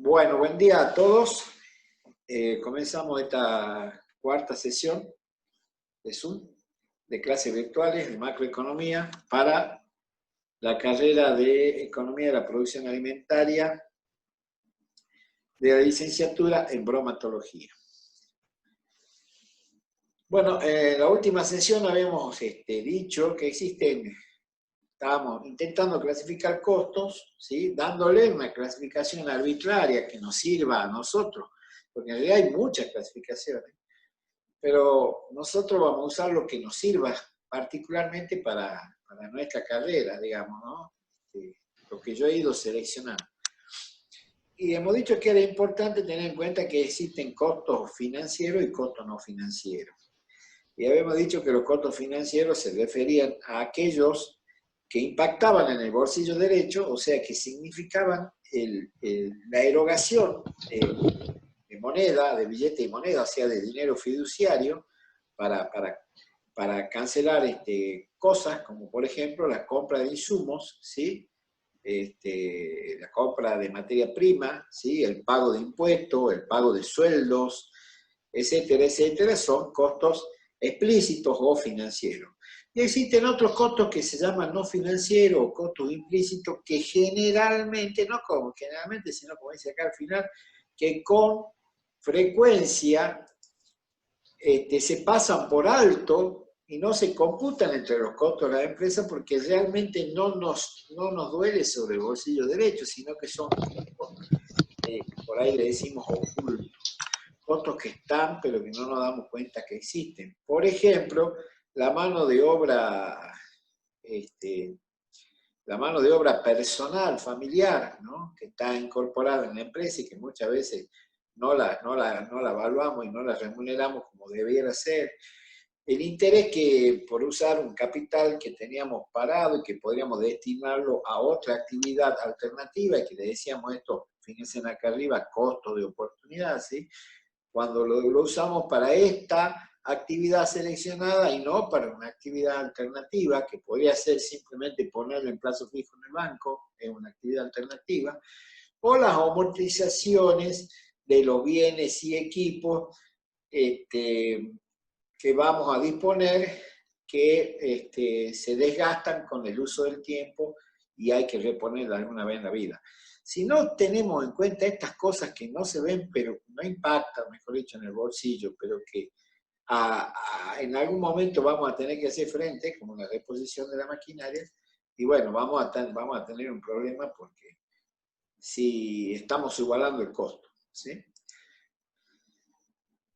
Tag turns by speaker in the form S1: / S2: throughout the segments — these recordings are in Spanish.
S1: Bueno, buen día a todos. Comenzamos esta cuarta sesión de Zoom, de clases virtuales de macroeconomía para la carrera de Economía de la Producción Alimentaria de la licenciatura en bromatología. Bueno, en la última sesión habíamos dicho que estábamos intentando clasificar costos, ¿sí? Dándole una clasificación arbitraria que nos sirva a nosotros, porque en realidad hay muchas clasificaciones, pero nosotros vamos a usar lo que nos sirva particularmente para nuestra carrera, digamos, ¿no? Lo que yo he ido seleccionando. Y hemos dicho que era importante tener en cuenta que existen costos financieros y costos no financieros. Y habíamos dicho que los costos financieros se referían a aquellos que impactaban en el bolsillo derecho, o sea, que significaban la erogación de moneda, de billete y moneda, o sea, de dinero fiduciario, para cancelar cosas como, por ejemplo, la compra de insumos, ¿sí? La compra de materia prima, ¿sí? El pago de impuestos, el pago de sueldos, etcétera, etcétera, son costos explícitos o financieros. Y existen otros costos que se llaman no financieros o costos implícitos que generalmente, no como generalmente, sino como dice acá al final, que con frecuencia se pasan por alto y no se computan entre los costos de la empresa porque realmente no nos duele sobre el bolsillo derecho, sino que son por ahí le decimos ocultos, costos que están pero que no nos damos cuenta que existen. Por ejemplo, la mano de obra, la mano de obra personal, familiar, ¿no? Que está incorporada en la empresa y que muchas veces no la evaluamos y no la remuneramos como debiera ser. El interés que por usar un capital que teníamos parado y que podríamos destinarlo a otra actividad alternativa, y que le decíamos esto, fíjense acá arriba, costo de oportunidad, ¿sí? Cuando lo usamos para esta actividad seleccionada y no para una actividad alternativa, que podría ser simplemente ponerlo en plazo fijo en el banco, es una actividad alternativa, o las amortizaciones de los bienes y equipos que vamos a disponer, que se desgastan con el uso del tiempo y hay que reponerla alguna vez en la vida. Si no tenemos en cuenta estas cosas que no se ven, pero no impactan, mejor dicho, en el bolsillo, pero que en algún momento vamos a tener que hacer frente, como la reposición de la maquinaria, y bueno, vamos a tener un problema porque si estamos igualando el costo, ¿sí?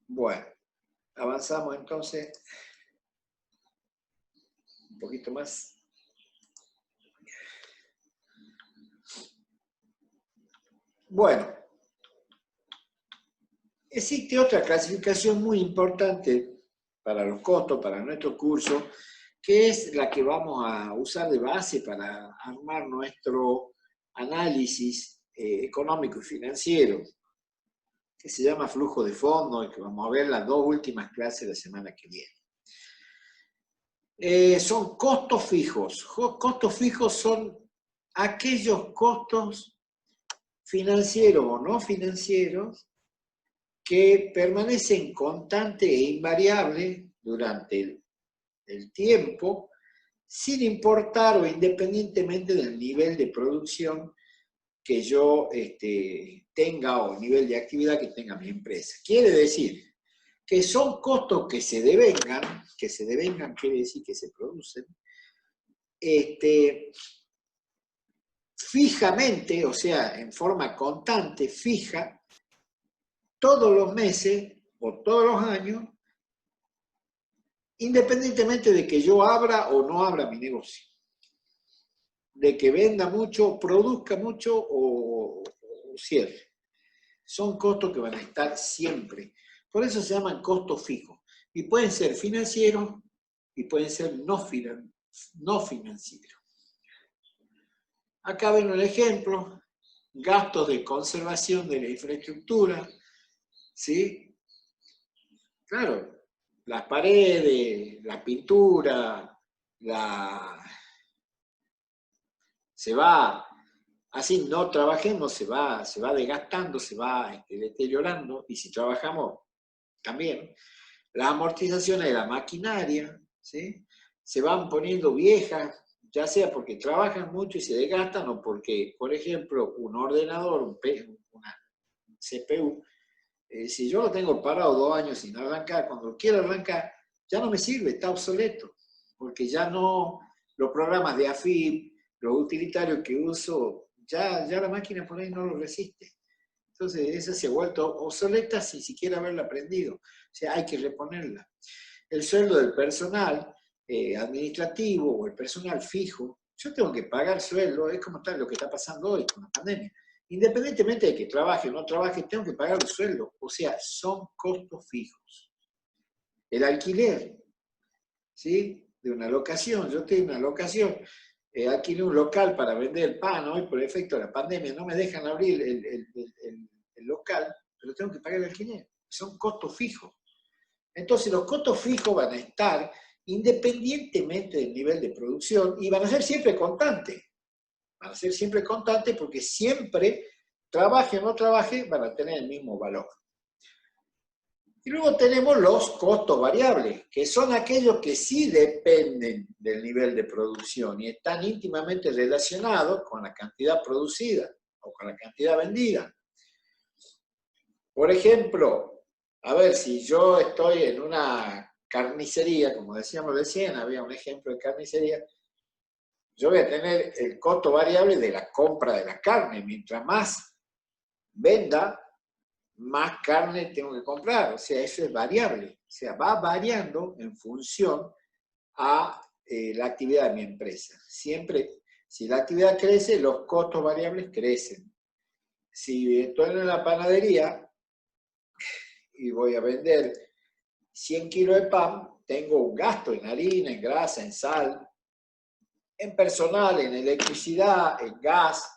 S1: Bueno, avanzamos entonces un poquito más. Bueno, existe otra clasificación muy importante para los costos, para nuestro curso, que es la que vamos a usar de base para armar nuestro análisis económico y financiero, que se llama flujo de fondo y que vamos a ver las dos últimas clases la semana que viene. Son costos fijos. Costos fijos son aquellos costos financieros o no financieros que permanecen constantes e invariables durante el tiempo, sin importar o independientemente del nivel de producción que yo tenga o nivel de actividad que tenga mi empresa. Quiere decir que son costos que se devengan quiere decir que se producen, fijamente, o sea, en forma constante, fija, todos los meses o todos los años, independientemente de que yo abra o no abra mi negocio, de que venda mucho, produzca mucho o cierre. Son costos que van a estar siempre. Por eso se llaman costos fijos. Y pueden ser financieros y pueden ser no financieros. Acá ven un ejemplo, gastos de conservación de la infraestructura, ¿sí? Claro, las paredes, la pintura, se va así no trabajemos, se va desgastando, se va deteriorando, y si trabajamos también, las amortizaciones de la maquinaria, ¿sí?, se van poniendo viejas, ya sea porque trabajan mucho y se desgastan, o porque, por ejemplo, un ordenador, una CPU, si yo lo tengo parado 2 años sin arrancar, cuando lo quiero arrancar, ya no me sirve, está obsoleto, porque ya no, los programas de AFIP, los utilitarios que uso, ya la máquina por ahí no lo resiste. Entonces, esa se ha vuelto obsoleta sin siquiera haberla aprendido. O sea, hay que reponerla. El sueldo del personal administrativo o el personal fijo, yo tengo que pagar sueldo, es como tal lo que está pasando hoy con la pandemia. Independientemente de que trabaje o no trabaje, tengo que pagar el sueldo. O sea, son costos fijos. El alquiler, ¿sí?, de una locación. Yo tengo una locación, alquilé un local para vender pan. Hoy, por efecto de la pandemia, no me dejan abrir el local, pero tengo que pagar el alquiler. Son costos fijos. Entonces, los costos fijos van a estar independientemente del nivel de producción y van a ser siempre constantes. Van a ser siempre constantes porque siempre, trabaje o no trabaje, van a tener el mismo valor. Y luego tenemos los costos variables, que son aquellos que sí dependen del nivel de producción y están íntimamente relacionados con la cantidad producida o con la cantidad vendida. Por ejemplo, a ver, si yo estoy en una carnicería, como decíamos recién, había un ejemplo de carnicería, yo voy a tener el costo variable de la compra de la carne. Mientras más venda, más carne tengo que comprar. O sea, eso es variable. O sea, va variando en función a la actividad de mi empresa. Siempre, si la actividad crece, los costos variables crecen. Si estoy en la panadería y voy a vender 100 kilos de pan, tengo un gasto en harina, en grasa, en sal, en personal, en electricidad, en gas.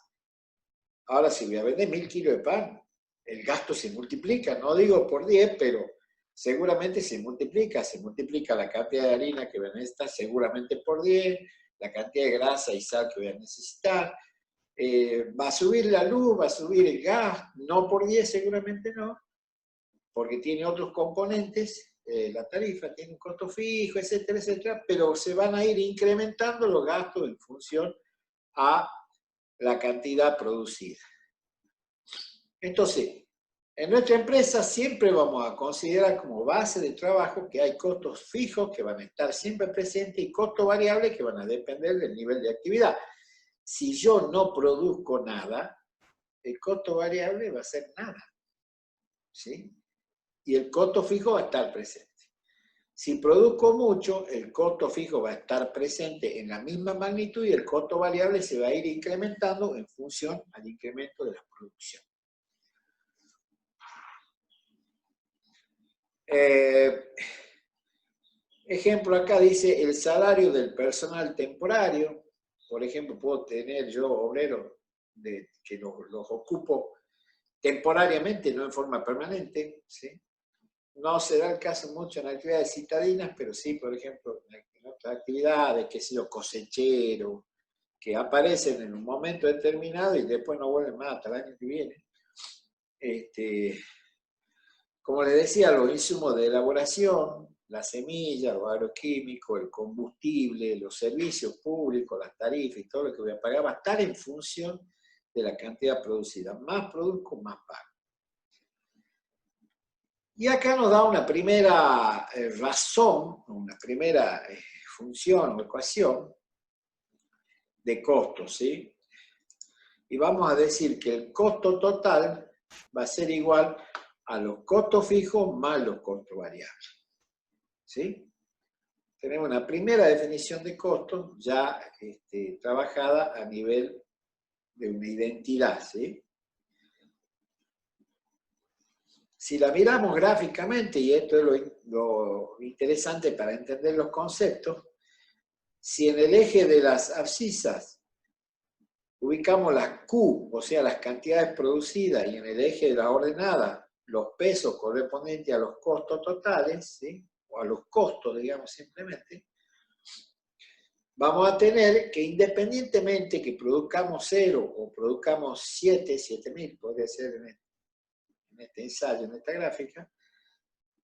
S1: Ahora, si voy a vender 1000 kilos de pan, el gasto se multiplica, no digo por 10, pero seguramente se multiplica la cantidad de harina que voy a necesitar seguramente por 10, la cantidad de grasa y sal que voy a necesitar, va a subir la luz, va a subir el gas, no por 10 seguramente no, porque tiene otros componentes, la tarifa tiene un costo fijo, etcétera, etcétera, pero se van a ir incrementando los gastos en función a la cantidad producida. Entonces, en nuestra empresa siempre vamos a considerar como base de trabajo que hay costos fijos que van a estar siempre presentes y costos variables que van a depender del nivel de actividad. Si yo no produzco nada, el costo variable va a ser nada, ¿sí? Y el costo fijo va a estar presente. Si produzco mucho, el costo fijo va a estar presente en la misma magnitud y el costo variable se va a ir incrementando en función al incremento de la producción. Ejemplo acá dice el salario del personal temporario. Por ejemplo, puedo tener yo obreros que los ocupo temporariamente, no en forma permanente, ¿sí? No se da el caso mucho en actividades citadinas, pero sí, por ejemplo, en otras actividades, que sé yo, cosechero, que aparecen en un momento determinado y después no vuelven más hasta el año que viene. Como les decía, los insumos de elaboración, la semilla, los agroquímicos, el combustible, los servicios públicos, las tarifas y todo lo que voy a pagar va a estar en función de la cantidad producida. Más produzco, más pago. Y acá nos da una primera razón, una primera función o ecuación de costos, ¿sí? Y vamos a decir que el costo total va a ser igual a los costos fijos más los costos variables, ¿sí? Tenemos una primera definición de costos ya trabajada a nivel de una identidad, ¿sí? Si la miramos gráficamente, y esto es lo interesante para entender los conceptos, si en el eje de las abscisas ubicamos las Q, o sea, las cantidades producidas, y en el eje de las ordenadas, los pesos correspondientes a los costos totales, ¿sí?, o a los costos, digamos simplemente, vamos a tener que independientemente que produzcamos 0 o produzcamos 7.000, podría ser en este ensayo, en esta gráfica,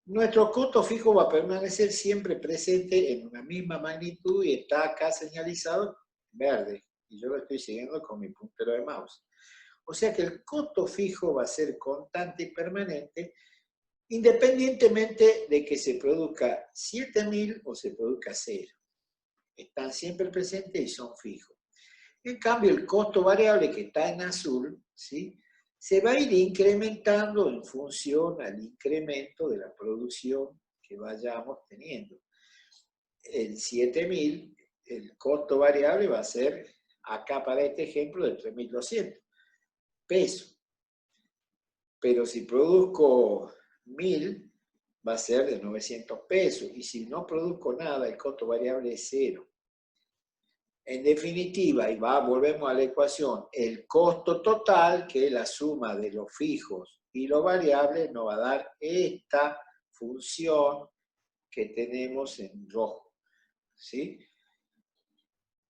S1: nuestro costo fijo va a permanecer siempre presente en una misma magnitud y está acá señalizado verde. Y yo lo estoy siguiendo con mi puntero de mouse. O sea que el costo fijo va a ser constante y permanente independientemente de que se produzca 7.000 o se produzca 0. Están siempre presentes y son fijos. En cambio, el costo variable que está en azul, ¿sí?, se va a ir incrementando en función al incremento de la producción que vayamos teniendo. En 7.000, el costo variable va a ser, acá para este ejemplo, de 3.200 pesos. Pero si produzco 1.000, va a ser de 900 pesos. Y si no produzco nada, el costo variable es 0. En definitiva, y volvemos a la ecuación, el costo total, que es la suma de los fijos y los variables, nos va a dar esta función que tenemos en rojo, ¿sí?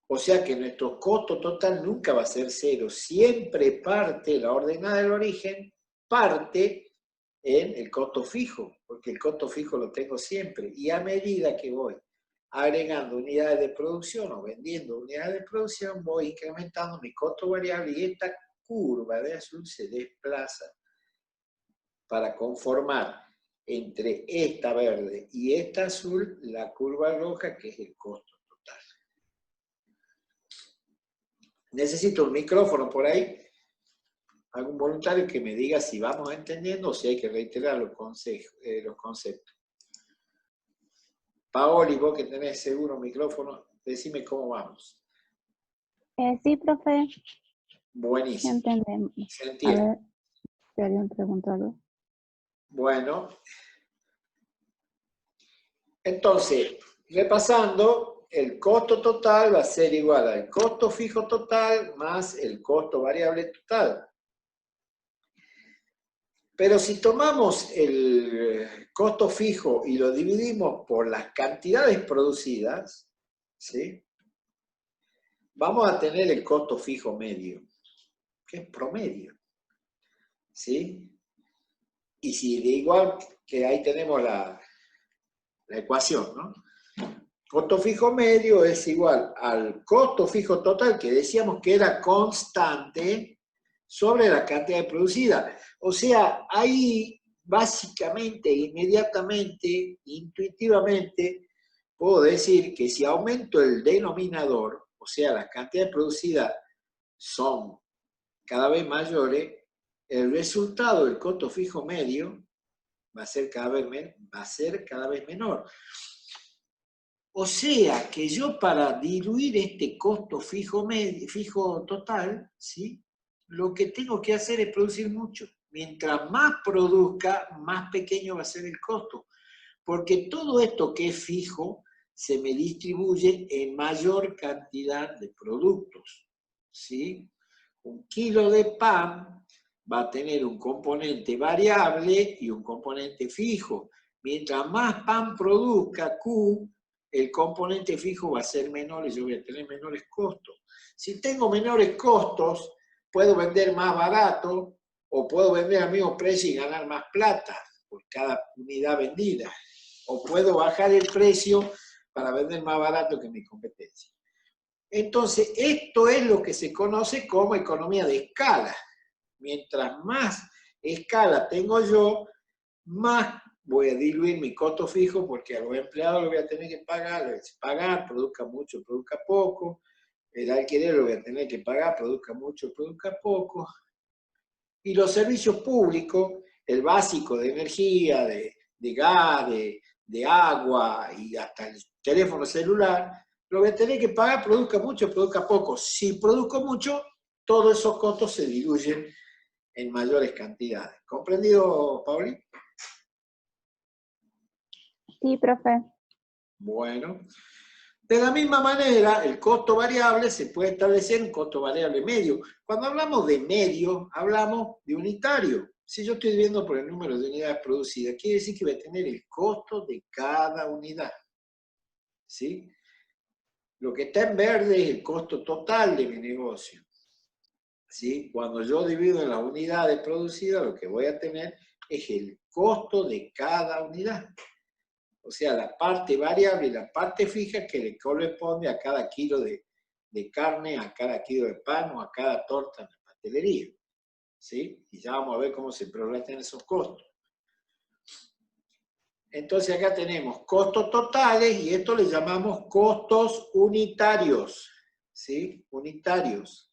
S1: O sea que nuestro costo total nunca va a ser 0, siempre parte, la ordenada del origen, parte en el costo fijo, porque el costo fijo lo tengo siempre, y a medida que voy agregando unidades de producción o vendiendo unidades de producción, voy incrementando mi costo variable y esta curva de azul se desplaza para conformar entre esta verde y esta azul la curva roja, que es el costo total. Necesito un micrófono por ahí, algún voluntario que me diga si vamos entendiendo o si hay que reiterar los conceptos. Paoli, vos que tenés seguro micrófono, decime cómo vamos.
S2: Sí, profe.
S1: Buenísimo.
S2: Entendemos.
S1: Se entiende.
S2: A ver, si alguien pregunta algo.
S1: Bueno. Entonces, repasando, el costo total va a ser igual al costo fijo total más el costo variable total. Pero si tomamos el costo fijo y lo dividimos por las cantidades producidas, ¿sí?, vamos a tener el costo fijo medio, que es promedio, ¿sí? Y si de igual que ahí tenemos la ecuación, ¿no? Costo fijo medio es igual al costo fijo total, que decíamos que era constante, sobre la cantidad producida. O sea, ahí básicamente, inmediatamente, intuitivamente, puedo decir que si aumento el denominador, o sea, las cantidades producidas son cada vez mayores, el resultado del costo fijo medio va a ser cada vez menor. O sea que yo, para diluir este costo fijo total, ¿sí?, lo que tengo que hacer es producir mucho. Mientras más produzca, más pequeño va a ser el costo. Porque todo esto que es fijo se me distribuye en mayor cantidad de productos, ¿sí? Un kilo de pan va a tener un componente variable y un componente fijo. Mientras más pan produzca, Q, el componente fijo va a ser menor y yo voy a tener menores costos. Si tengo menores costos, puedo vender más barato o puedo vender al mismo precio y ganar más plata por cada unidad vendida. O puedo bajar el precio para vender más barato que mi competencia. Entonces, esto es lo que se conoce como economía de escala. Mientras más escala tengo yo, más voy a diluir mi costo fijo, porque a los empleados lo voy a tener que pagar, produzca mucho, produzca poco. El alquiler lo voy a tener que pagar, produzca mucho, produzca poco. Y los servicios públicos, el básico de energía, de gas, de agua y hasta el teléfono celular, lo voy a tener que pagar, produzca mucho, produzca poco. Si produzco mucho, todos esos costos se diluyen en mayores cantidades. ¿Comprendido, Pauli?
S2: Sí, profe.
S1: Bueno. De la misma manera, el costo variable se puede establecer un costo variable medio. Cuando hablamos de medio, hablamos de unitario. Si yo estoy viendo por el número de unidades producidas, quiere decir que voy a tener el costo de cada unidad, ¿sí? Lo que está en verde es el costo total de mi negocio. ¿Sí? Cuando yo divido en las unidades producidas, lo que voy a tener es el costo de cada unidad. O sea, la parte variable y la parte fija que le corresponde a cada kilo de carne, a cada kilo de pan o a cada torta en la pastelería. ¿Sí? Y ya vamos a ver cómo se prorratan esos costos. Entonces acá tenemos costos totales y esto le llamamos costos unitarios. ¿Sí? Unitarios.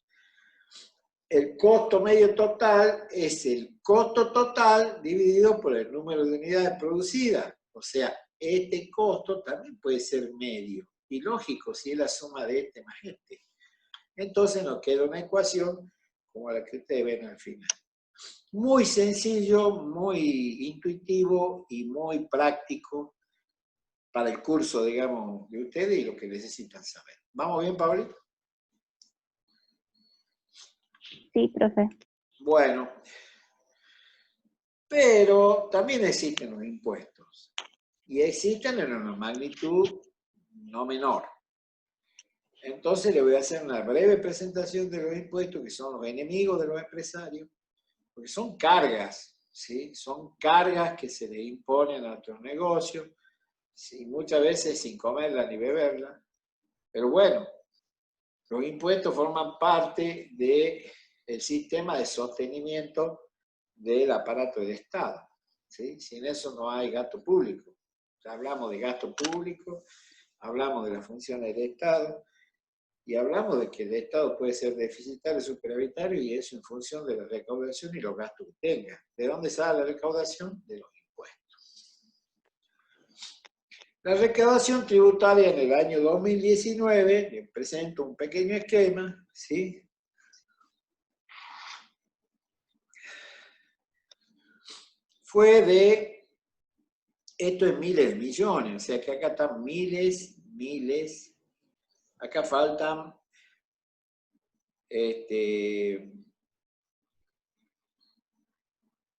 S1: El costo medio total es el costo total dividido por el número de unidades producidas. O sea, este costo también puede ser medio. Y lógico, si es la suma de este más este. Entonces nos queda una ecuación como la que ustedes ven al final. Muy sencillo, muy intuitivo y muy práctico para el curso, digamos, de ustedes y lo que necesitan saber. ¿Vamos bien, Pablito?
S2: Sí, profe.
S1: Bueno, pero también existen los impuestos y existen en una magnitud no menor. Entonces le voy a hacer una breve presentación de los impuestos que son los enemigos de los empresarios, porque son cargas, ¿sí? Son cargas que se le imponen a nuestros negocios, ¿sí? Muchas veces sin comerla ni beberla, pero bueno, los impuestos forman parte del sistema de sostenimiento del aparato del Estado. ¿Sí? Sin eso no hay gasto público. Ya hablamos de gasto público, hablamos de las funciones del Estado y hablamos de que el Estado puede ser deficitario, superavitario y eso en función de la recaudación y los gastos que tenga. ¿De dónde sale la recaudación? De los impuestos. La recaudación tributaria en el año 2019, les presento un pequeño esquema, ¿sí? Fue de, esto es miles de millones, o sea que acá están miles, acá faltan,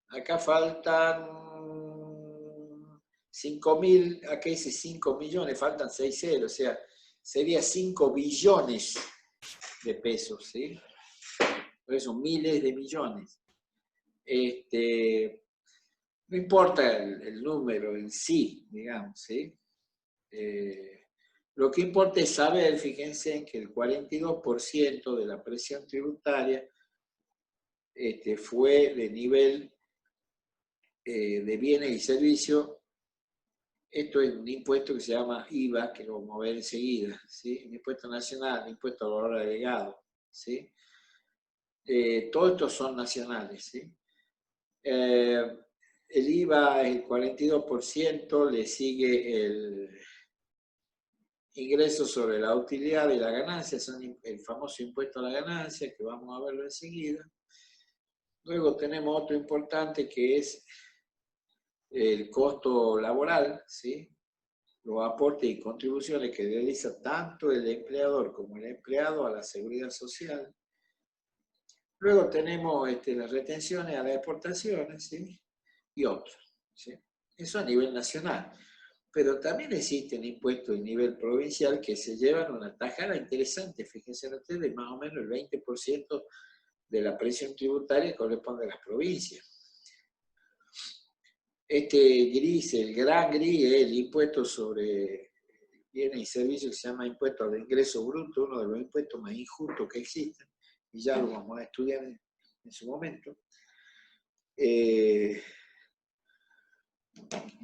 S1: acá faltan 5.000, acá dice 5 millones, faltan 6 ceros, o sea, sería 5 billones de pesos, ¿sí? Por eso miles de millones. No importa el número en sí, digamos, ¿sí? Lo que importa es saber, fíjense, en que el 42% de la presión tributaria fue de nivel de bienes y servicios. Esto es un impuesto que se llama IVA, que lo vamos a ver enseguida, ¿sí? Un impuesto nacional, un impuesto al valor agregado, ¿sí? Todos estos son nacionales, ¿sí? El IVA es el 42%, le sigue el ingreso sobre la utilidad y la ganancia, son el famoso impuesto a la ganancia, que vamos a verlo enseguida. Luego tenemos otro importante que es el costo laboral, ¿sí? Los aportes y contribuciones que realiza tanto el empleador como el empleado a la seguridad social. Luego tenemos las retenciones a las exportaciones, ¿sí? Y otros, ¿sí? Eso a nivel nacional. Pero también existen impuestos a nivel provincial que se llevan una tajada interesante, fíjense ustedes, más o menos el 20% de la presión tributaria corresponde a las provincias. Este gris, el gran gris, es el impuesto sobre bienes y servicios que se llama impuesto al ingreso bruto, uno de los impuestos más injustos que existen, y ya lo vamos a estudiar en su momento.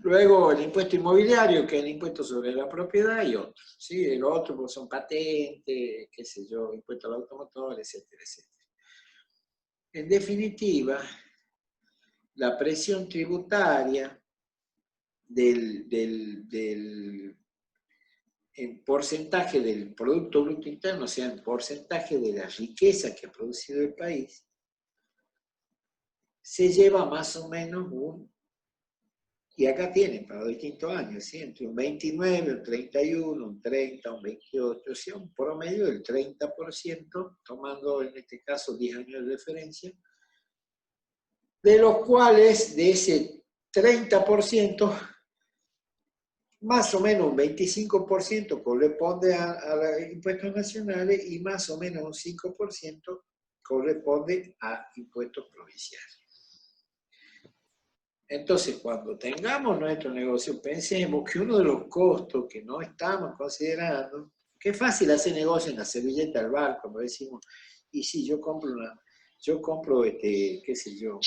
S1: Luego el impuesto inmobiliario, que es el impuesto sobre la propiedad, y otros. ¿Sí? Los otros pues, son patentes, qué sé yo, impuesto al automotor, etcétera, etcétera. En definitiva, la presión tributaria en porcentaje del Producto Bruto Interno, o sea, en porcentaje de la riqueza que ha producido el país, se lleva más o menos y acá tienen para los distintos años, ¿sí? Entre un 29, un 31, un 30, un 28, o sea, un promedio del 30%, tomando en este caso 10 años de referencia, de los cuales de ese 30%, más o menos un 25% corresponde a los impuestos nacionales y más o menos un 5% corresponde a impuestos provinciales. Entonces, cuando tengamos nuestro negocio, pensemos que uno de los costos que no estamos considerando, que es fácil hacer negocio en la servilleta del bar, como decimos, y si yo compro qué sé yo,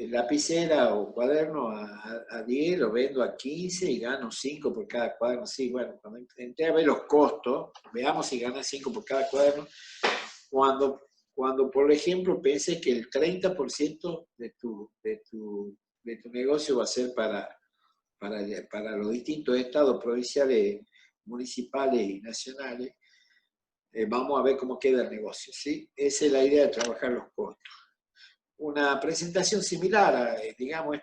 S1: lapicera o cuaderno a 10, lo vendo a 15 y gano 5 por cada cuaderno. Sí, bueno, cuando entré a ver los costos, veamos si gana 5 por cada cuaderno, cuando por ejemplo, pensé que el 30% de tu negocio va a ser para los distintos estados, provinciales, municipales y nacionales, vamos a ver cómo queda el negocio, ¿sí? Esa es la idea de trabajar los costos. Una presentación similar, digamos,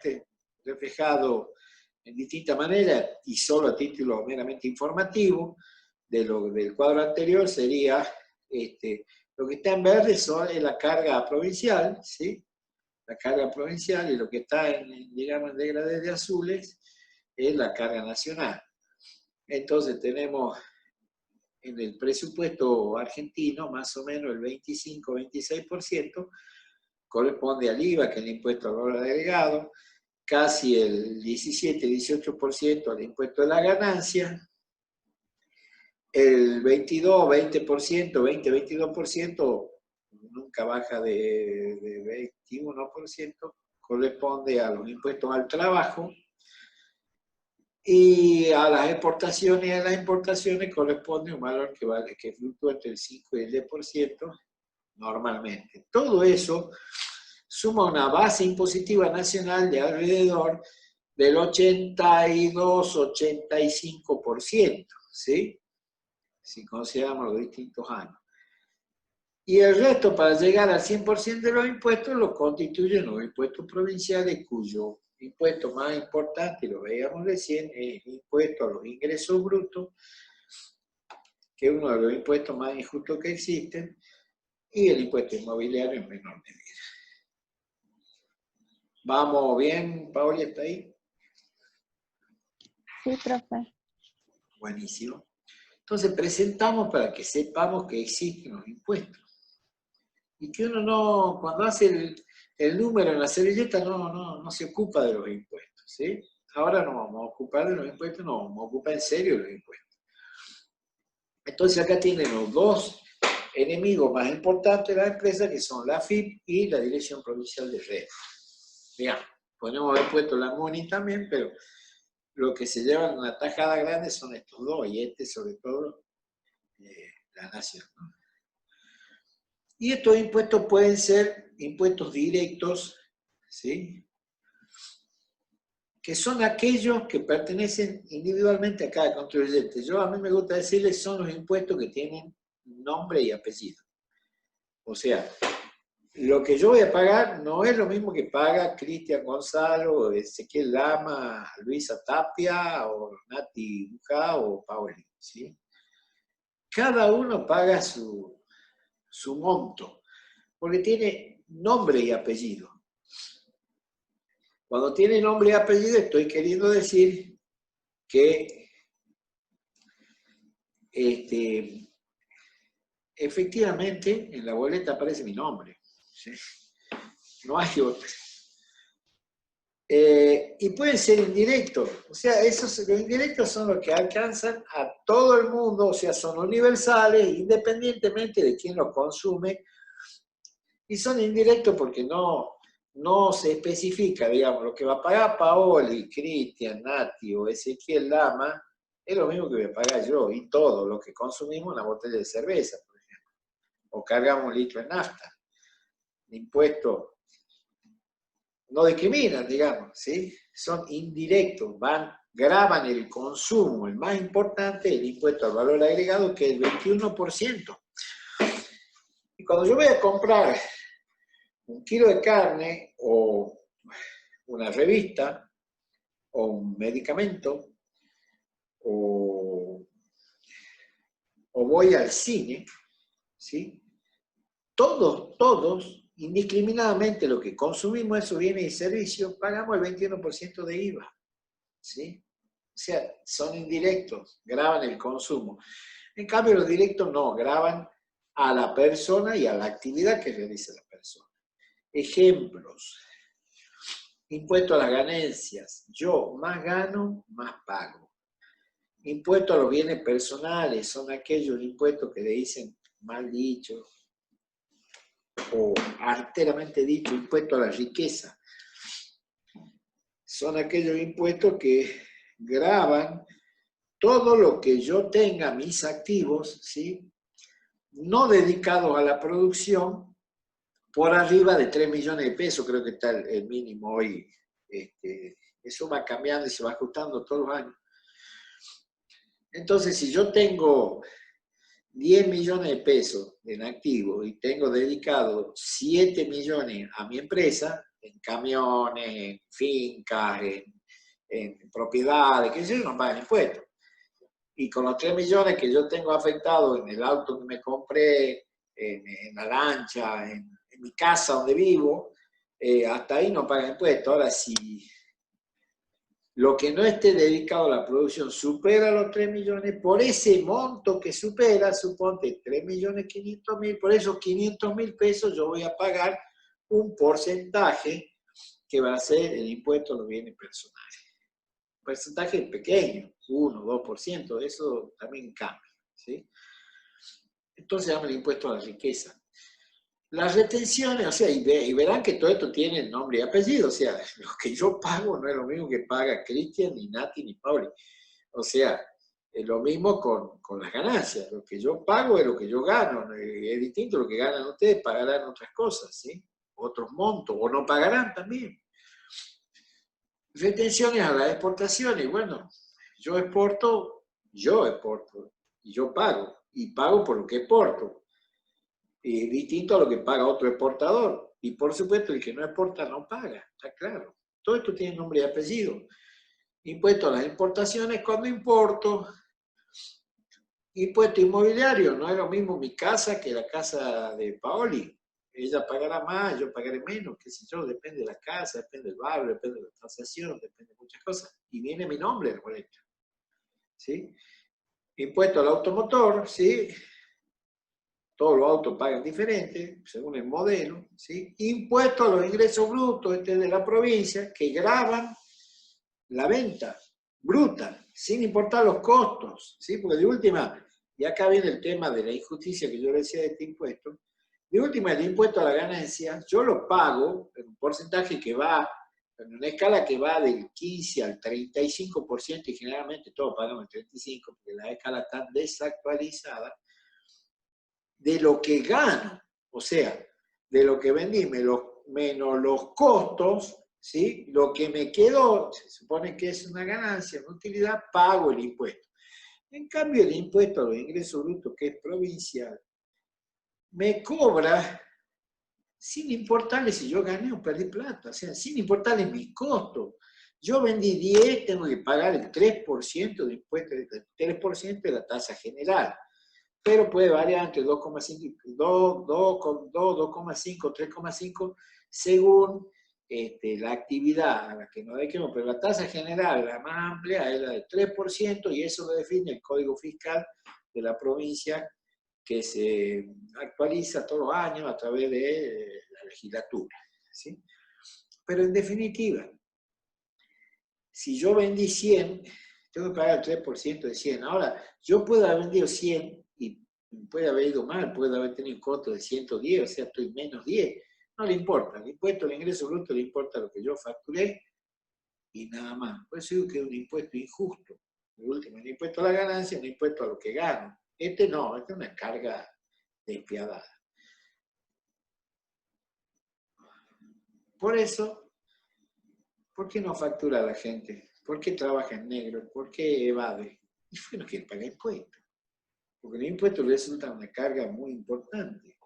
S1: reflejado en distintas maneras y solo a título meramente informativo del cuadro anterior sería, lo que está en verde es la carga provincial, ¿sí? La carga provincial, y lo que está digamos, en degradés de azules es la carga nacional. Entonces tenemos en el presupuesto argentino más o menos el 25-26%, corresponde al IVA, que es el impuesto al valor agregado, casi el 17-18% al impuesto de la ganancia, el 20-22%, nunca baja de 21%, corresponde a los impuestos al trabajo, y a las importaciones corresponde un valor que fluctúa entre el 5 y el 10% normalmente. Todo eso suma una base impositiva nacional de alrededor del 82-85%, ¿sí? Si consideramos los distintos años. Y el resto, para llegar al 100% de los impuestos, los constituyen los impuestos provinciales, cuyo impuesto más importante, lo veíamos recién, es el impuesto a los ingresos brutos, que es uno de los impuestos más injustos que existen, y el impuesto inmobiliario en menor medida. ¿Vamos bien, Paola? ¿Está ahí?
S2: Sí, profe.
S1: Buenísimo. Entonces presentamos para que sepamos que existen los impuestos. Y que uno no, cuando hace el número en la servilleta, no se ocupa de los impuestos, ¿sí? Ahora nos vamos a ocupar de los impuestos, nos vamos a ocupar en serio de los impuestos. Entonces acá tienen los dos enemigos más importantes de la empresa, que son la AFIP y la Dirección Provincial de Red. Bien, podemos haber puesto la MUNI también, pero lo que se llevan una tajada grande son estos dos, y sobre todo la Nación, ¿no? Y estos impuestos pueden ser impuestos directos, ¿sí? Que son aquellos que pertenecen individualmente a cada contribuyente. A mí me gusta decirles, son los impuestos que tienen nombre y apellido. O sea, lo que yo voy a pagar no es lo mismo que paga Cristian Gonzalo, Ezequiel Lama, Luisa Tapia, o Nati Bujá, o Paoli, ¿sí? Cada uno paga su monto, porque tiene nombre y apellido. Cuando tiene nombre y apellido, estoy queriendo decir que efectivamente en la boleta aparece mi nombre, ¿sí? No hay otro. Y pueden ser indirectos, o sea, los indirectos son los que alcanzan a todo el mundo, o sea, son universales, independientemente de quién los consume, y son indirectos porque no se especifica, digamos, lo que va a pagar Paoli, Cristian, Nati o Ezequiel Lama, es lo mismo que voy a pagar yo, y todo lo que consumimos una botella de cerveza, por ejemplo, o cargamos un litro de nafta. El impuesto no discriminan, digamos, ¿sí? Son indirectos, graban el consumo. El más importante es el impuesto al valor agregado, que es el 21%. Y cuando yo voy a comprar un kilo de carne o una revista o un medicamento o voy al cine, ¿sí? Todos indiscriminadamente lo que consumimos, esos bienes y servicios, pagamos el 21% de IVA. ¿Sí? O sea, son indirectos, graban el consumo. En cambio, los directos no, graban a la persona y a la actividad que realiza la persona. Ejemplos. Impuesto a las ganancias. Yo más gano, más pago. Impuesto a los bienes personales. Son aquellos impuestos que le dicen mal dicho o arteramente dicho, impuesto a la riqueza. Son aquellos impuestos que gravan todo lo que yo tenga, mis activos, ¿sí? No dedicados a la producción, por arriba de 3 millones de pesos, creo que está el mínimo hoy. Eso va cambiando y se va ajustando todos los años. Entonces, si yo tengo 10 millones de pesos en activo y tengo dedicado 7 millones a mi empresa, en camiones, en fincas, en propiedades, que yo no pagan impuestos. Y con los 3 millones que yo tengo afectados en el auto que me compré, en la lancha, en mi casa donde vivo, hasta ahí no pagan impuestos. Ahora, si lo que no esté dedicado a la producción supera los 3 millones, por ese monto que supera, suponte 3.500.000, por esos 500.000 pesos yo voy a pagar un porcentaje que va a ser el impuesto a los bienes personales. Un porcentaje pequeño, 1, 2%, eso también cambia, ¿sí? Entonces se llama el impuesto a la riqueza. Las retenciones, o sea, y verán que todo esto tiene nombre y apellido, o sea, lo que yo pago no es lo mismo que paga Cristian, ni Nati, ni Pauli. O sea, es lo mismo con las ganancias. Lo que yo pago es lo que yo gano. Es distinto lo que ganan ustedes, pagarán otras cosas, ¿sí? Otros montos, o no pagarán también. Retenciones a las exportaciones. Bueno, yo exporto, y yo pago por lo que exporto. Distinto a lo que paga otro exportador. Y por supuesto, el que no exporta no paga, está claro. Todo esto tiene nombre y apellido. Impuesto a las importaciones cuando importo. Impuesto inmobiliario, no es lo mismo mi casa que la casa de Paoli. Ella pagará más, yo pagaré menos, qué sé yo, depende de la casa, depende del barrio, depende de la transacción, depende de muchas cosas. Y viene mi nombre en el boleto. ¿Sí? Impuesto al automotor, ¿sí? Todos los autos pagan diferente, según el modelo, ¿sí? Impuesto a los ingresos brutos de la provincia, que graban la venta bruta, sin importar los costos, ¿sí? Porque de última, y acá viene el tema de la injusticia que yo decía de este impuesto, de última, el impuesto a la ganancia, yo lo pago en un porcentaje que va, en una escala que va del 15 al 35%, y generalmente todos pagamos el 35%, porque la escala está desactualizada, de lo que gano, o sea, de lo que vendí menos los costos, ¿sí? Lo que me quedó, se supone que es una ganancia, una utilidad, pago el impuesto. En cambio, el impuesto a los ingresos brutos, que es provincial, me cobra sin importarle si yo gané o perdí plata, o sea, sin importarle mis costos. Yo vendí 10, tengo que pagar el 3% de impuesto, el 3% de la tasa general. Pero puede variar entre 2,5, 2,5, 3,5, según la actividad a la que nos dediquemos. Pero la tasa general, la más amplia, es la del 3%, y eso lo define el Código Fiscal de la provincia, que se actualiza todos los años a través de la legislatura, ¿sí? Pero en definitiva, si yo vendí 100, tengo que pagar el 3% de 100. Ahora, yo puedo haber vendido 100 y puede haber ido mal, puede haber tenido un costo de 110, o sea, estoy menos 10. No le importa, el impuesto al ingreso bruto le importa lo que yo facturé y nada más. Por eso digo que es un impuesto injusto. El último, el impuesto a la ganancia, un impuesto a lo que gano. Este no, este es una carga despiadada. Por eso, ¿por qué no factura a la gente? ¿Por qué trabaja en negro? ¿Por qué evade? Y porque no quiere pagar impuestos. Porque el impuesto resulta una carga muy importante.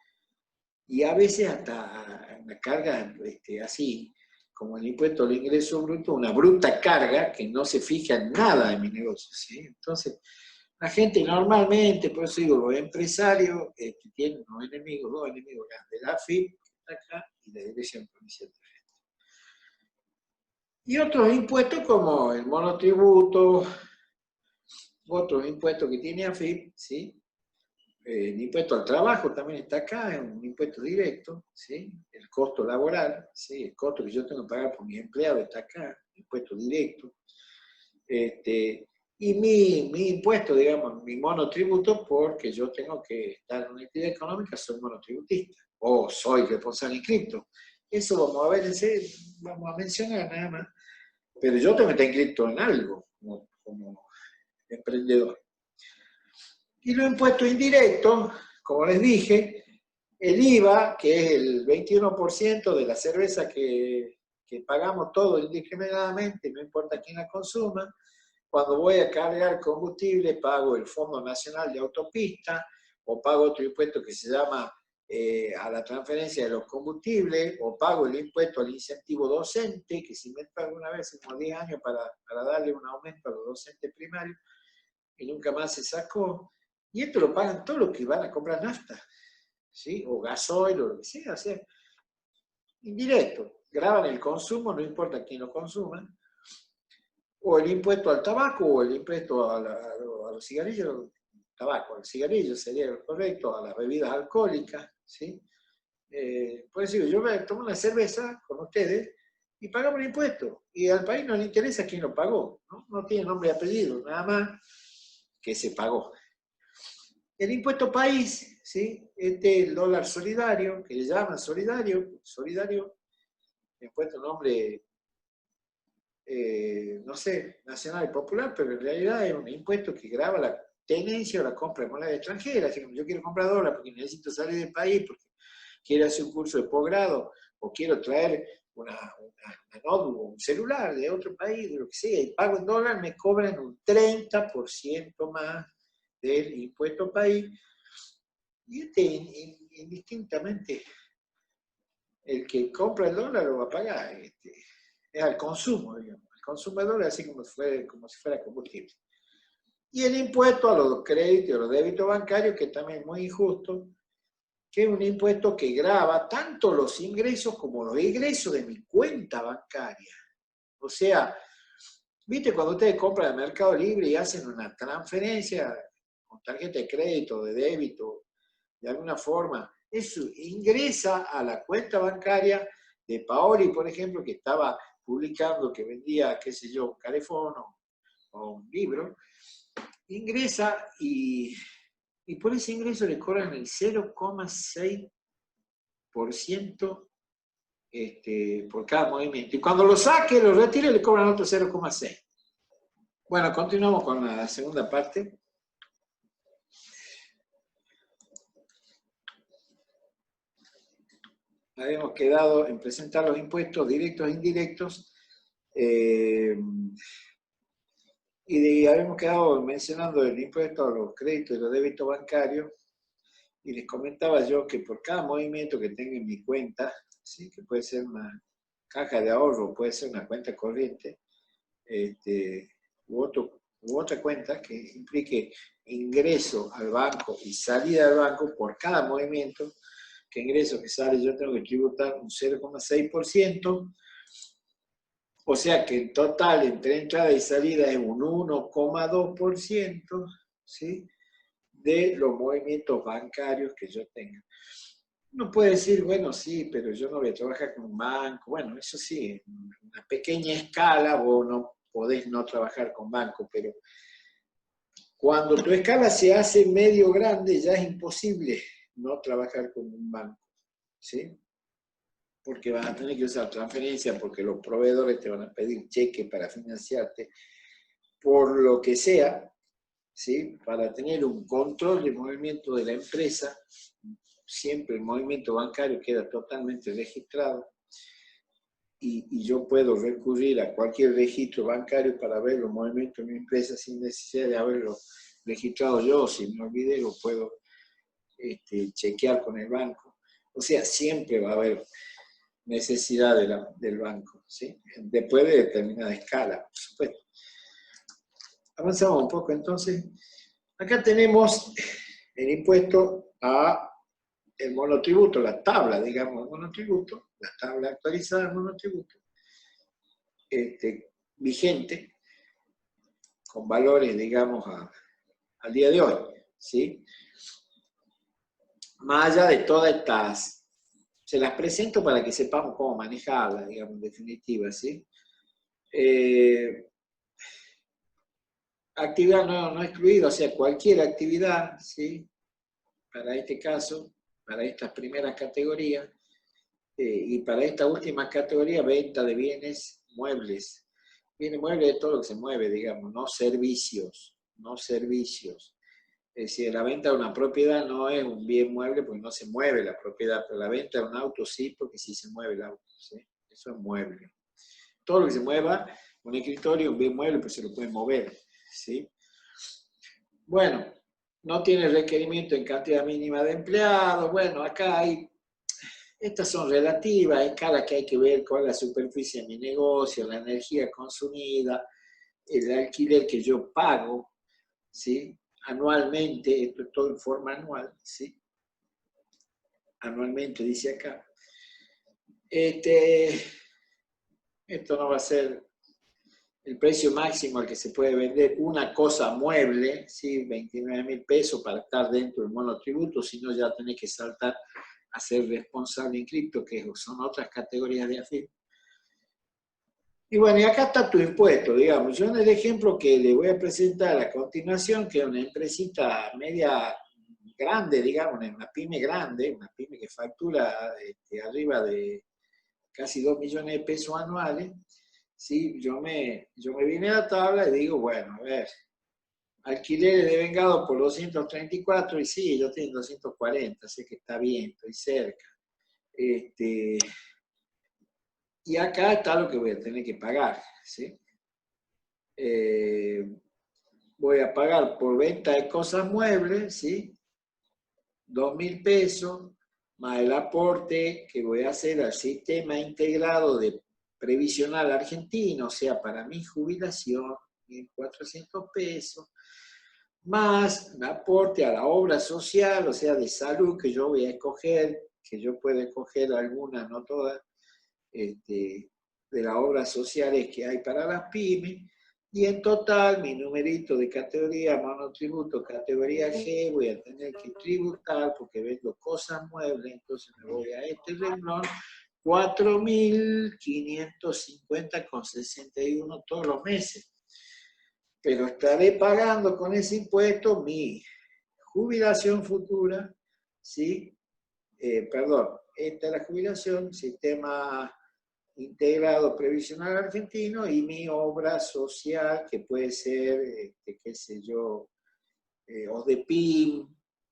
S1: Y a veces hasta una carga así, como el impuesto al ingreso bruto, una bruta carga que no se fija en nada de mi negocio, ¿sí? Entonces, la gente normalmente, por eso digo, los empresarios tienen dos enemigos grandes, la AFIP, está acá, y la Dirección Provincial de Renta. Y otros impuestos como el monotributo, otros impuestos que tiene AFIP, ¿sí? El impuesto al trabajo también está acá, es un impuesto directo, ¿sí? El costo laboral, ¿sí? El costo que yo tengo que pagar por mis empleados está acá, impuesto directo. Y mi impuesto, digamos, mi monotributo, porque yo tengo que estar en una actividad económica, soy monotributista, o soy responsable inscripto. Eso vamos a ver, vamos a mencionar nada más, pero yo tengo que estar inscrito en algo, como emprendedor. Y los impuestos indirectos, como les dije, el IVA, que es el 21% de la cerveza que pagamos todos indiscriminadamente, no importa quién la consuma. Cuando voy a cargar combustible, pago el Fondo Nacional de Autopista, o pago otro impuesto que se llama a la transferencia de los combustibles, o pago el impuesto al incentivo docente, que se inventó alguna vez en unos 10 años para darle un aumento a los docentes primarios, y nunca más se sacó. Y esto lo pagan todos los que van a comprar nafta, ¿sí? O gasoil, o lo que sea, indirecto. Graban el consumo, no importa quién lo consuma. O el impuesto al tabaco, o el impuesto a los cigarrillos, tabaco, al cigarrillo sería lo correcto, a las bebidas alcohólicas, ¿sí? Por eso yo me tomo una cerveza con ustedes y pagamos el impuesto. Y al país no le interesa quién lo pagó, ¿no? No tiene nombre y apellido, nada más que se pagó. El impuesto país, ¿sí? El dólar solidario, que le llaman solidario, impuesto nombre, no sé, nacional y popular, pero en realidad es un impuesto que grava la tenencia o la compra de moneda extranjera. Así como yo quiero comprar dólar porque necesito salir del país, porque quiero hacer un curso de posgrado, o quiero traer una notebook, un celular de otro país, de lo que sea, y pago en dólar, me cobran un 30% más del impuesto país. Y indistintamente, el que compra el dólar lo va a pagar. Es al consumo, digamos. El consumo de dólar así como si fuera combustible. Y el impuesto a los créditos, a los débitos bancarios, que también es muy injusto, que es un impuesto que grava tanto los ingresos como los egresos de mi cuenta bancaria. O sea, ¿viste cuando ustedes compran en Mercado Libre y hacen una transferencia con tarjeta de crédito, de débito, de alguna forma? Eso ingresa a la cuenta bancaria de Paoli, por ejemplo, que estaba publicando, que vendía, qué sé yo, un calefón o un libro. Ingresa y por ese ingreso le cobran el 0,6% por cada movimiento. Y cuando lo saque, lo retire, le cobran otro 0,6%. Bueno, continuamos con la segunda parte. Habíamos quedado en presentar los impuestos directos e indirectos. Y habíamos quedado mencionando el impuesto a los créditos y los débitos bancarios. Y les comentaba yo que por cada movimiento que tenga en mi cuenta, ¿sí? Que puede ser una caja de ahorro, puede ser una cuenta corriente, u otra cuenta que implique ingreso al banco y salida del banco, por cada movimiento que ingreso que sale yo tengo que tributar un 0,6%, o sea que en total entre entrada y salida es un 1,2%, ¿sí? De los movimientos bancarios que yo tenga. Uno puede decir, bueno, sí, pero yo no voy a trabajar con un banco. Bueno, eso sí, en una pequeña escala vos no podés no trabajar con banco, pero cuando tu escala se hace medio grande ya es imposible no trabajar con un banco, ¿sí? Porque vas a tener que usar transferencia, porque los proveedores te van a pedir cheque para financiarte, por lo que sea, ¿sí? Para tener un control del movimiento de la empresa. Siempre el movimiento bancario queda totalmente registrado y yo puedo recurrir a cualquier registro bancario para ver los movimientos de mi empresa sin necesidad de haberlo registrado yo. Si me olvidé, lo puedo chequear con el banco. O sea, siempre va a haber necesidad del banco, ¿sí? Después de determinada escala, por supuesto. Avanzamos un poco entonces. Acá tenemos el impuesto a el monotributo, la tabla, digamos, del monotributo, la tabla actualizada del monotributo, vigente, con valores, digamos, al día de hoy, ¿sí? Más allá de todas estas, se las presento para que sepamos cómo manejarlas, digamos, en definitiva, ¿sí? Actividad no excluida, o sea, cualquier actividad, ¿sí? Para este caso, para estas primeras categorías, y para esta última categoría, venta de bienes muebles. Bienes muebles de todo lo que se mueve, digamos, no servicios, no servicios. Es decir, la venta de una propiedad no es un bien mueble porque no se mueve la propiedad, pero la venta de un auto sí, porque sí se mueve el auto, ¿sí? Eso es mueble. Todo lo que se mueva, un escritorio, un bien mueble, pues se lo puede mover, ¿sí? Bueno, no tiene requerimiento en cantidad mínima de empleados. Bueno, acá hay, estas son relativas, hay cada que hay que ver cuál es la superficie de mi negocio, la energía consumida, el alquiler que yo pago, ¿sí? Anualmente, esto es todo en forma anual, ¿sí? Anualmente dice acá. Esto no va a ser el precio máximo al que se puede vender una cosa mueble, ¿sí? 29.000 pesos para estar dentro del monotributo, si no ya tenés que saltar a ser responsable inscripto, que son otras categorías de AFIP. Y bueno, y acá está tu impuesto, digamos. Yo en el ejemplo que le voy a presentar a continuación, que es una empresita media grande, digamos, una pyme grande, una pyme que factura arriba de casi 2 millones de pesos anuales, ¿sí? Yo me vine a la tabla y digo, bueno, a ver, alquileres de vengado por 234, y sí, yo tengo 240, sé que está bien, estoy cerca. Y acá está lo que voy a tener que pagar, ¿sí? Voy a pagar por venta de cosas muebles, ¿sí? 2.000 pesos, más el aporte que voy a hacer al sistema integrado de previsional argentino, o sea, para mi jubilación, 1.400 pesos, más un aporte a la obra social, o sea, de salud que yo voy a escoger, que yo puedo escoger algunas, no todas, de las obras sociales que hay para las pymes, y en total mi numerito de categoría monotributo, categoría G, voy a tener que tributar porque vendo cosas muebles, entonces me voy a este renglón, 4.550,61 todos los meses. Pero estaré pagando con ese impuesto mi jubilación futura, ¿sí? Esta es la jubilación, sistema integrado previsional argentino, y mi obra social, que puede ser, qué sé yo, ODEPIM,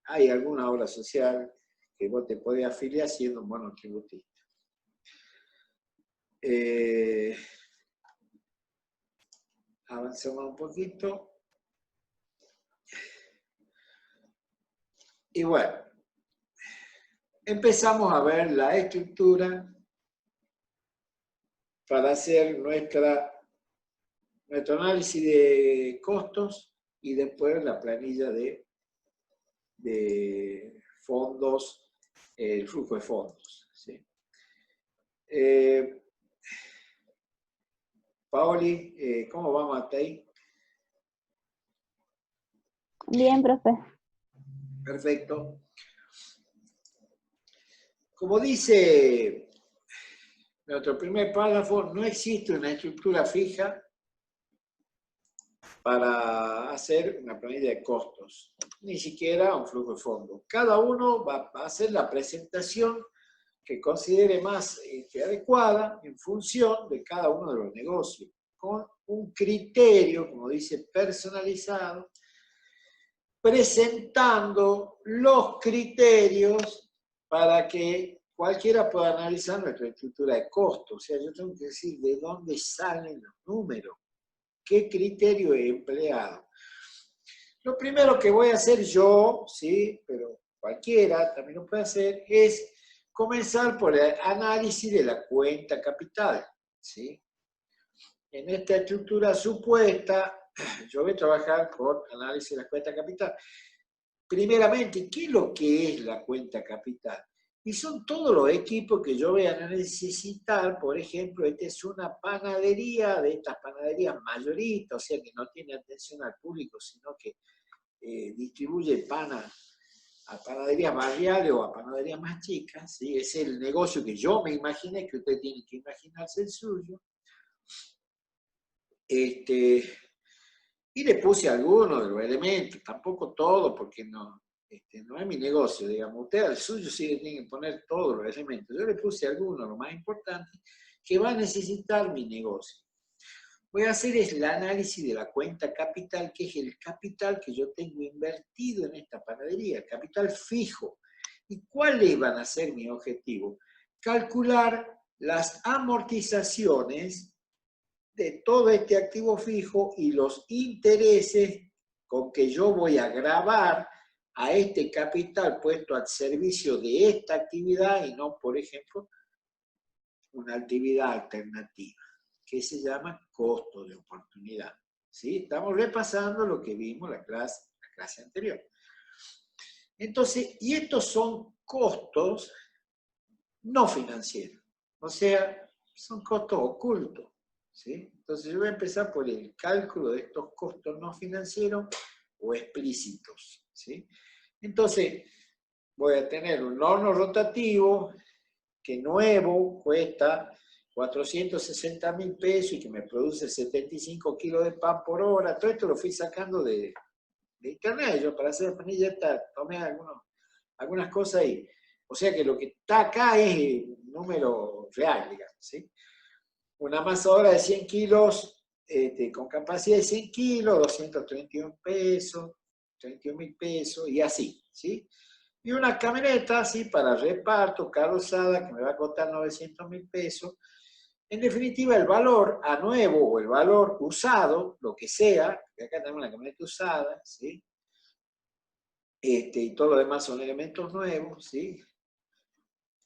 S1: hay alguna obra social que vos te podés afiliar siendo monotributista. Avancemos un poquito. Y bueno, empezamos a ver la estructura para hacer nuestro análisis de costos y después la planilla de fondos, el flujo de fondos, ¿sí? Paoli, ¿cómo vamos hasta ahí?
S2: Bien, profe.
S1: Perfecto. Como dice nuestro primer párrafo, no existe una estructura fija para hacer una planilla de costos, ni siquiera un flujo de fondos. Cada uno va a hacer la presentación que considere más adecuada en función de cada uno de los negocios, con un criterio, como dice, personalizado, presentando los criterios para que cualquiera pueda analizar nuestra estructura de costos. O sea, yo tengo que decir de dónde salen los números, qué criterio he empleado. Lo primero que voy a hacer yo, ¿sí? Pero cualquiera también lo puede hacer, es comenzar por el análisis de la cuenta capital, ¿sí? En esta estructura supuesta, yo voy a trabajar con análisis de la cuenta capital. primeramente, ¿qué es lo que es la cuenta capital? Y son todos los equipos que yo voy a necesitar. Por ejemplo, esta es una panadería, de estas panaderías mayoristas, o sea que no tiene atención al público, sino que distribuye pan a panaderías barriales o a panaderías más chicas, ¿sí? Es el negocio que yo me imaginé, que usted tiene que imaginarse el suyo. Y le puse algunos de los elementos, tampoco todo, porque no es mi negocio, digamos. Usted al suyo sí le tiene que poner todos los elementos. Yo le puse algunos, lo más importante, que va a necesitar mi negocio. Voy a hacer el análisis de la cuenta capital, que es el capital que yo tengo invertido en esta panadería, el capital fijo. ¿Y cuáles van a ser mis objetivos? Calcular las amortizaciones de todo este activo fijo y los intereses con que yo voy a gravar a este capital puesto al servicio de esta actividad y no, por ejemplo, una actividad alternativa, que se llama costo de oportunidad. ¿Sí? Estamos repasando lo que vimos en la clase anterior. Entonces, y estos son costos no financieros, o sea, son costos ocultos. ¿Sí? Entonces yo voy a empezar por el cálculo de estos costos no financieros o explícitos. ¿Sí? Entonces voy a tener un horno rotativo que nuevo cuesta 460.000 pesos y que me produce 75 kilos de pan por hora. Todo esto lo fui sacando de internet. Yo para hacer la planilla tomé algunas cosas ahí. O sea que lo que está acá es un número real, digamos. ¿Sí? Una amasadora de 100 kilos, con capacidad de 100 kilos, 231 pesos, 31.000 pesos, y así, ¿sí? Y una camioneta, ¿sí? Para reparto, carrozada, que me va a costar 900.000 pesos. En definitiva, el valor a nuevo o el valor usado, lo que sea, que acá tenemos una camioneta usada, ¿sí? Y todo lo demás son elementos nuevos, ¿sí?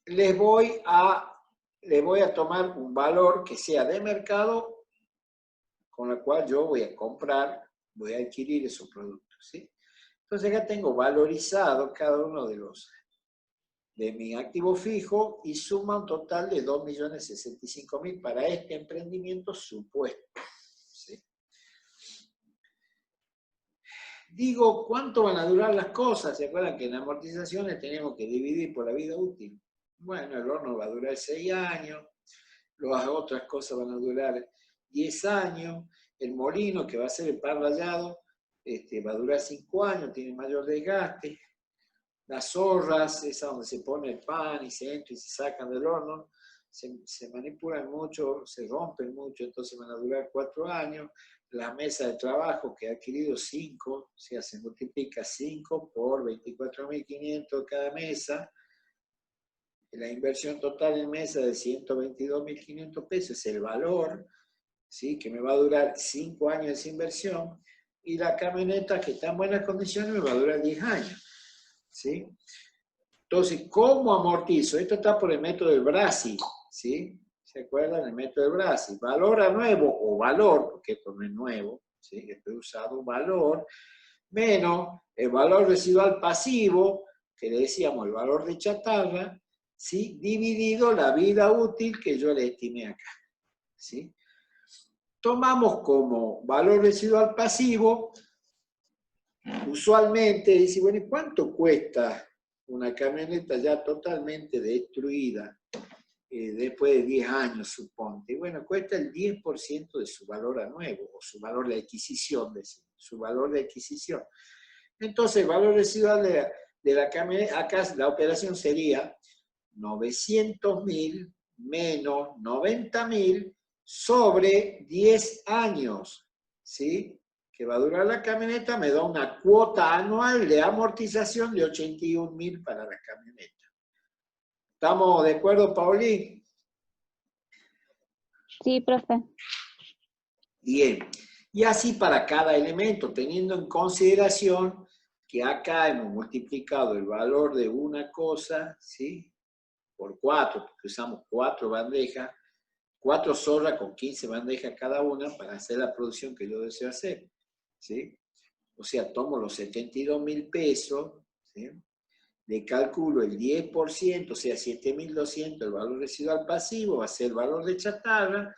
S1: Les voy a tomar un valor que sea de mercado con el cual yo voy a comprar, voy a adquirir esos productos, ¿sí? Entonces acá tengo valorizado cada uno de mi activo fijo y suma un total de 2.065.000 para este emprendimiento supuesto, ¿sí? Digo, ¿cuánto van a durar las cosas? ¿Se acuerdan que en amortizaciones tenemos que dividir por la vida útil? Bueno, el horno va a durar 6 años, las otras cosas van a durar 10 años, el molino, que va a ser el pan rallado, va a durar 5 años, tiene mayor desgaste, las zorras, esa donde se pone el pan y se entra y se sacan del horno, se manipulan mucho, se rompen mucho, entonces van a durar 4 años, la mesa de trabajo que ha adquirido 5, o sea, se multiplica 5 por 24.500 cada mesa, la inversión total en mesa de 122.500 pesos es el valor, ¿sí? Que me va a durar 5 años esa inversión, y la camioneta que está en buenas condiciones me va a durar 10 años. ¿Sí? Entonces, ¿cómo amortizo? Esto está por el método del Brasi, ¿sí? ¿Se acuerdan? El método del Brasi. Valor a nuevo o valor, porque esto no es nuevo, ¿sí? Esto he usado valor, menos el valor residual pasivo, que le decíamos el valor de chatarra, ¿sí? Dividido la vida útil que yo le estimé acá, ¿sí? Tomamos como valor residual pasivo, usualmente dice, bueno, ¿y cuánto cuesta una camioneta ya totalmente destruida después de 10 años, suponte? Bueno, cuesta el 10% de su valor a nuevo, o su valor de adquisición, su valor de adquisición. Entonces, el valor residual de la camioneta, acá la operación sería 900.000 menos 90.000 sobre 10 años, ¿sí? Que va a durar la camioneta, me da una cuota anual de amortización de 81.000 para la camioneta. ¿Estamos de acuerdo, Pauli?
S2: Sí, profe.
S1: Bien. Y así para cada elemento, teniendo en consideración que acá hemos multiplicado el valor de una cosa, ¿sí? Por 4, porque usamos 4 bandejas, 4 zorras con 15 bandejas cada una para hacer la producción que yo deseo hacer, ¿sí? O sea, tomo los 72.000 pesos, ¿sí? Le calculo el 10%, o sea, 7.200 el valor residual pasivo, va a ser el valor de chatarra,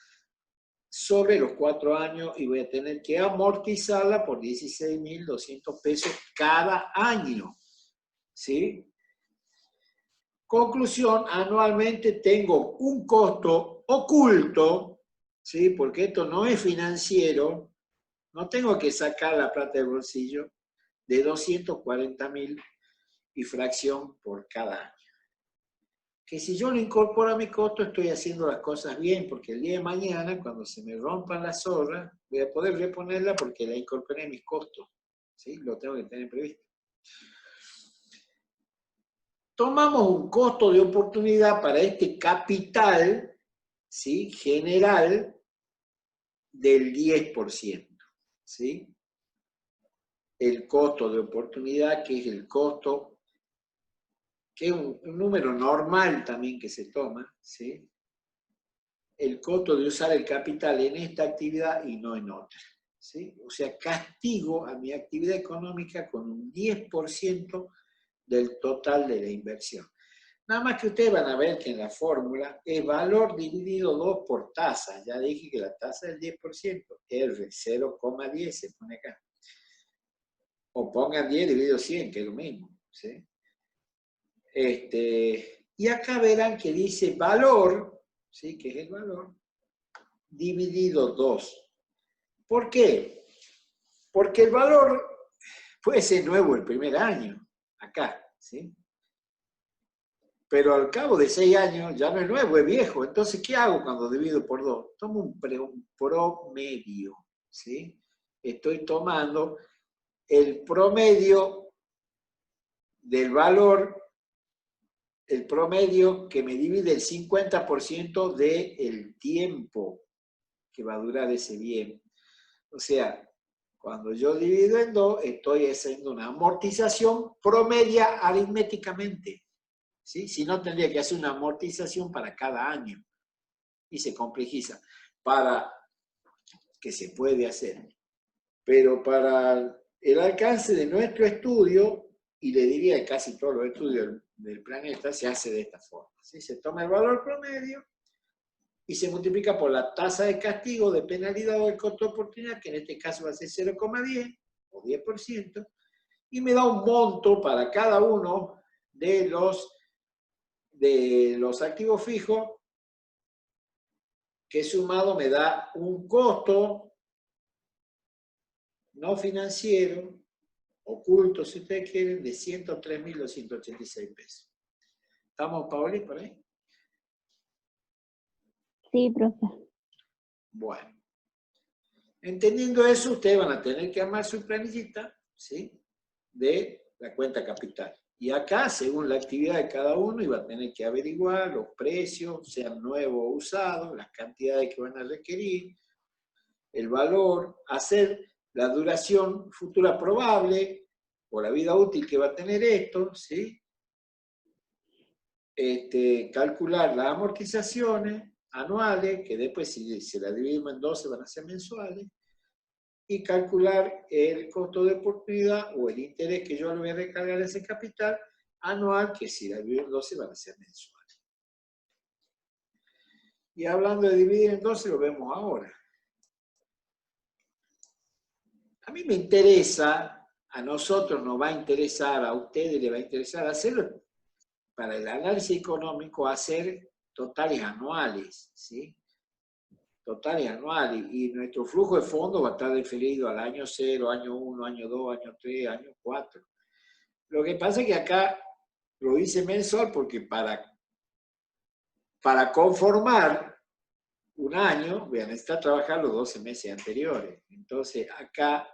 S1: sobre los 4 años y voy a tener que amortizarla por 16.200 pesos cada año. ¿Sí? Conclusión, anualmente tengo un costo oculto, ¿sí? Porque esto no es financiero, no tengo que sacar la plata del bolsillo, de 240.000 y fracción por cada año. Que si yo lo incorporo a mi costo, estoy haciendo las cosas bien, porque el día de mañana, cuando se me rompan las zorras, voy a poder reponerla porque la incorporé a mis costos. ¿Sí? Lo tengo que tener previsto. Tomamos un costo de oportunidad para este capital, ¿sí? General del 10%. ¿Sí? El costo de oportunidad, que es el costo, que es un número normal también que se toma, ¿sí? El costo de usar el capital en esta actividad y no en otra. ¿Sí? O sea, castigo a mi actividad económica con un 10% del total de la inversión. Nada más que ustedes van a ver que en la fórmula es valor dividido 2 por tasa. Ya dije que la tasa es el 10%, R 0,10 se pone acá. O pongan 10 dividido 100, que es lo mismo. ¿Sí? Y acá verán que dice valor, ¿sí? Que es el valor, dividido 2. ¿Por qué? Porque el valor puede ser nuevo el primer año, acá, ¿sí? Pero al cabo de 6 años ya no es nuevo, es viejo. Entonces, ¿qué hago cuando divido por 2? Tomo un promedio, ¿sí? Estoy tomando el promedio del valor, el promedio que me divide el 50% del tiempo que va a durar ese bien. O sea, cuando yo divido en 2, estoy haciendo una amortización promedia aritméticamente. ¿Sí? Si no, tendría que hacer una amortización para cada año. Y se complejiza. Para que se puede hacer. Pero para el alcance de nuestro estudio, y le diría que casi todos los estudios del planeta, se hace de esta forma. ¿Sí? Se toma el valor promedio y se multiplica por la tasa de castigo, de penalidad o del costo de oportunidad, que en este caso va a ser 0,10 o 10%, y me da un monto para cada uno de los activos fijos, que sumado me da un costo no financiero, oculto si ustedes quieren, de 103.286 pesos. ¿Estamos, Paoli, por ahí?
S2: Sí, profe.
S1: Bueno. Entendiendo eso, ustedes van a tener que armar su planillita, ¿sí? De la cuenta capital. Y acá, según la actividad de cada uno, iba a tener que averiguar los precios, sean nuevos o usados, las cantidades que van a requerir, el valor, hacer la duración futura probable o la vida útil que va a tener esto, ¿sí? Calcular las amortizaciones anuales, que después si se la dividimos en 12 van a ser mensuales, y calcular el costo de oportunidad o el interés que yo le voy a recargar a ese capital anual, que si la divido en 12 van a ser mensuales. Y hablando de dividir en 12, lo vemos ahora. A mí me interesa, a nosotros nos va a interesar, a ustedes les va a interesar hacerlo para el análisis económico, hacer totales anuales, ¿sí? Totales anuales. Y nuestro flujo de fondos va a estar referido al año 0, año 1, año 2, año 3, año 4. Lo que pasa es que acá lo hice mensual porque para conformar un año voy a necesitar trabajar los 12 meses anteriores. Entonces acá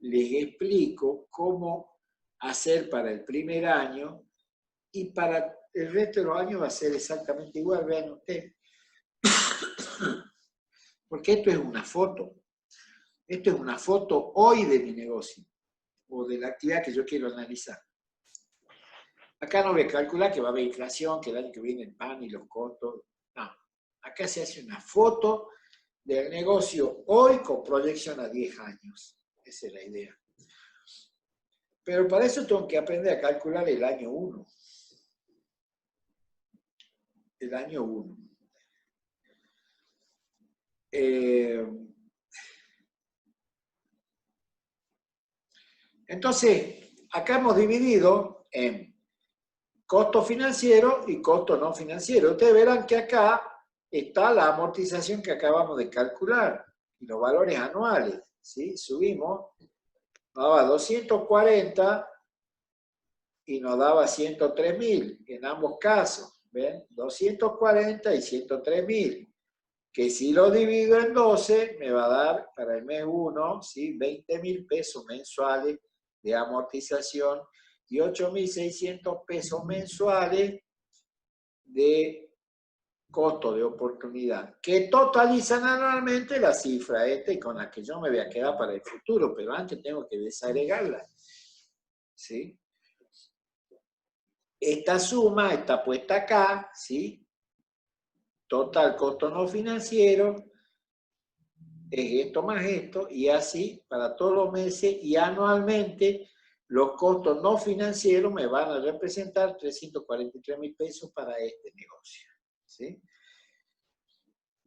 S1: les explico cómo hacer para el primer año y para el resto de los años va a ser exactamente igual, vean ustedes. Porque esto es una foto. Esto es una foto hoy de mi negocio o de la actividad que yo quiero analizar. Acá no voy a calcular que va a haber inflación, que el año que viene el pan y los costos. No. Acá se hace una foto del negocio hoy con proyección a 10 años. Esa es la idea. Pero para eso tengo que aprender a calcular el año 1. El año 1. Entonces, acá hemos dividido en costo financiero y costo no financiero. Ustedes verán que acá está la amortización que acabamos de calcular y los valores anuales, ¿sí? Subimos, nos daba 240 y nos daba 103.000 en ambos casos, ¿ven? 240 y 103.000, que si lo divido en 12 me va a dar para el mes 1, ¿sí? 20.000 pesos mensuales de amortización y 8.600 pesos mensuales de costo de oportunidad, que totalizan anualmente la cifra con la que yo me voy a quedar para el futuro, pero antes tengo que desagregarla, ¿sí? Esta suma está puesta acá, ¿sí? Total costo no financiero es esto más esto, y así para todos los meses y anualmente los costos no financieros me van a representar 343.000 pesos para este negocio, ¿sí?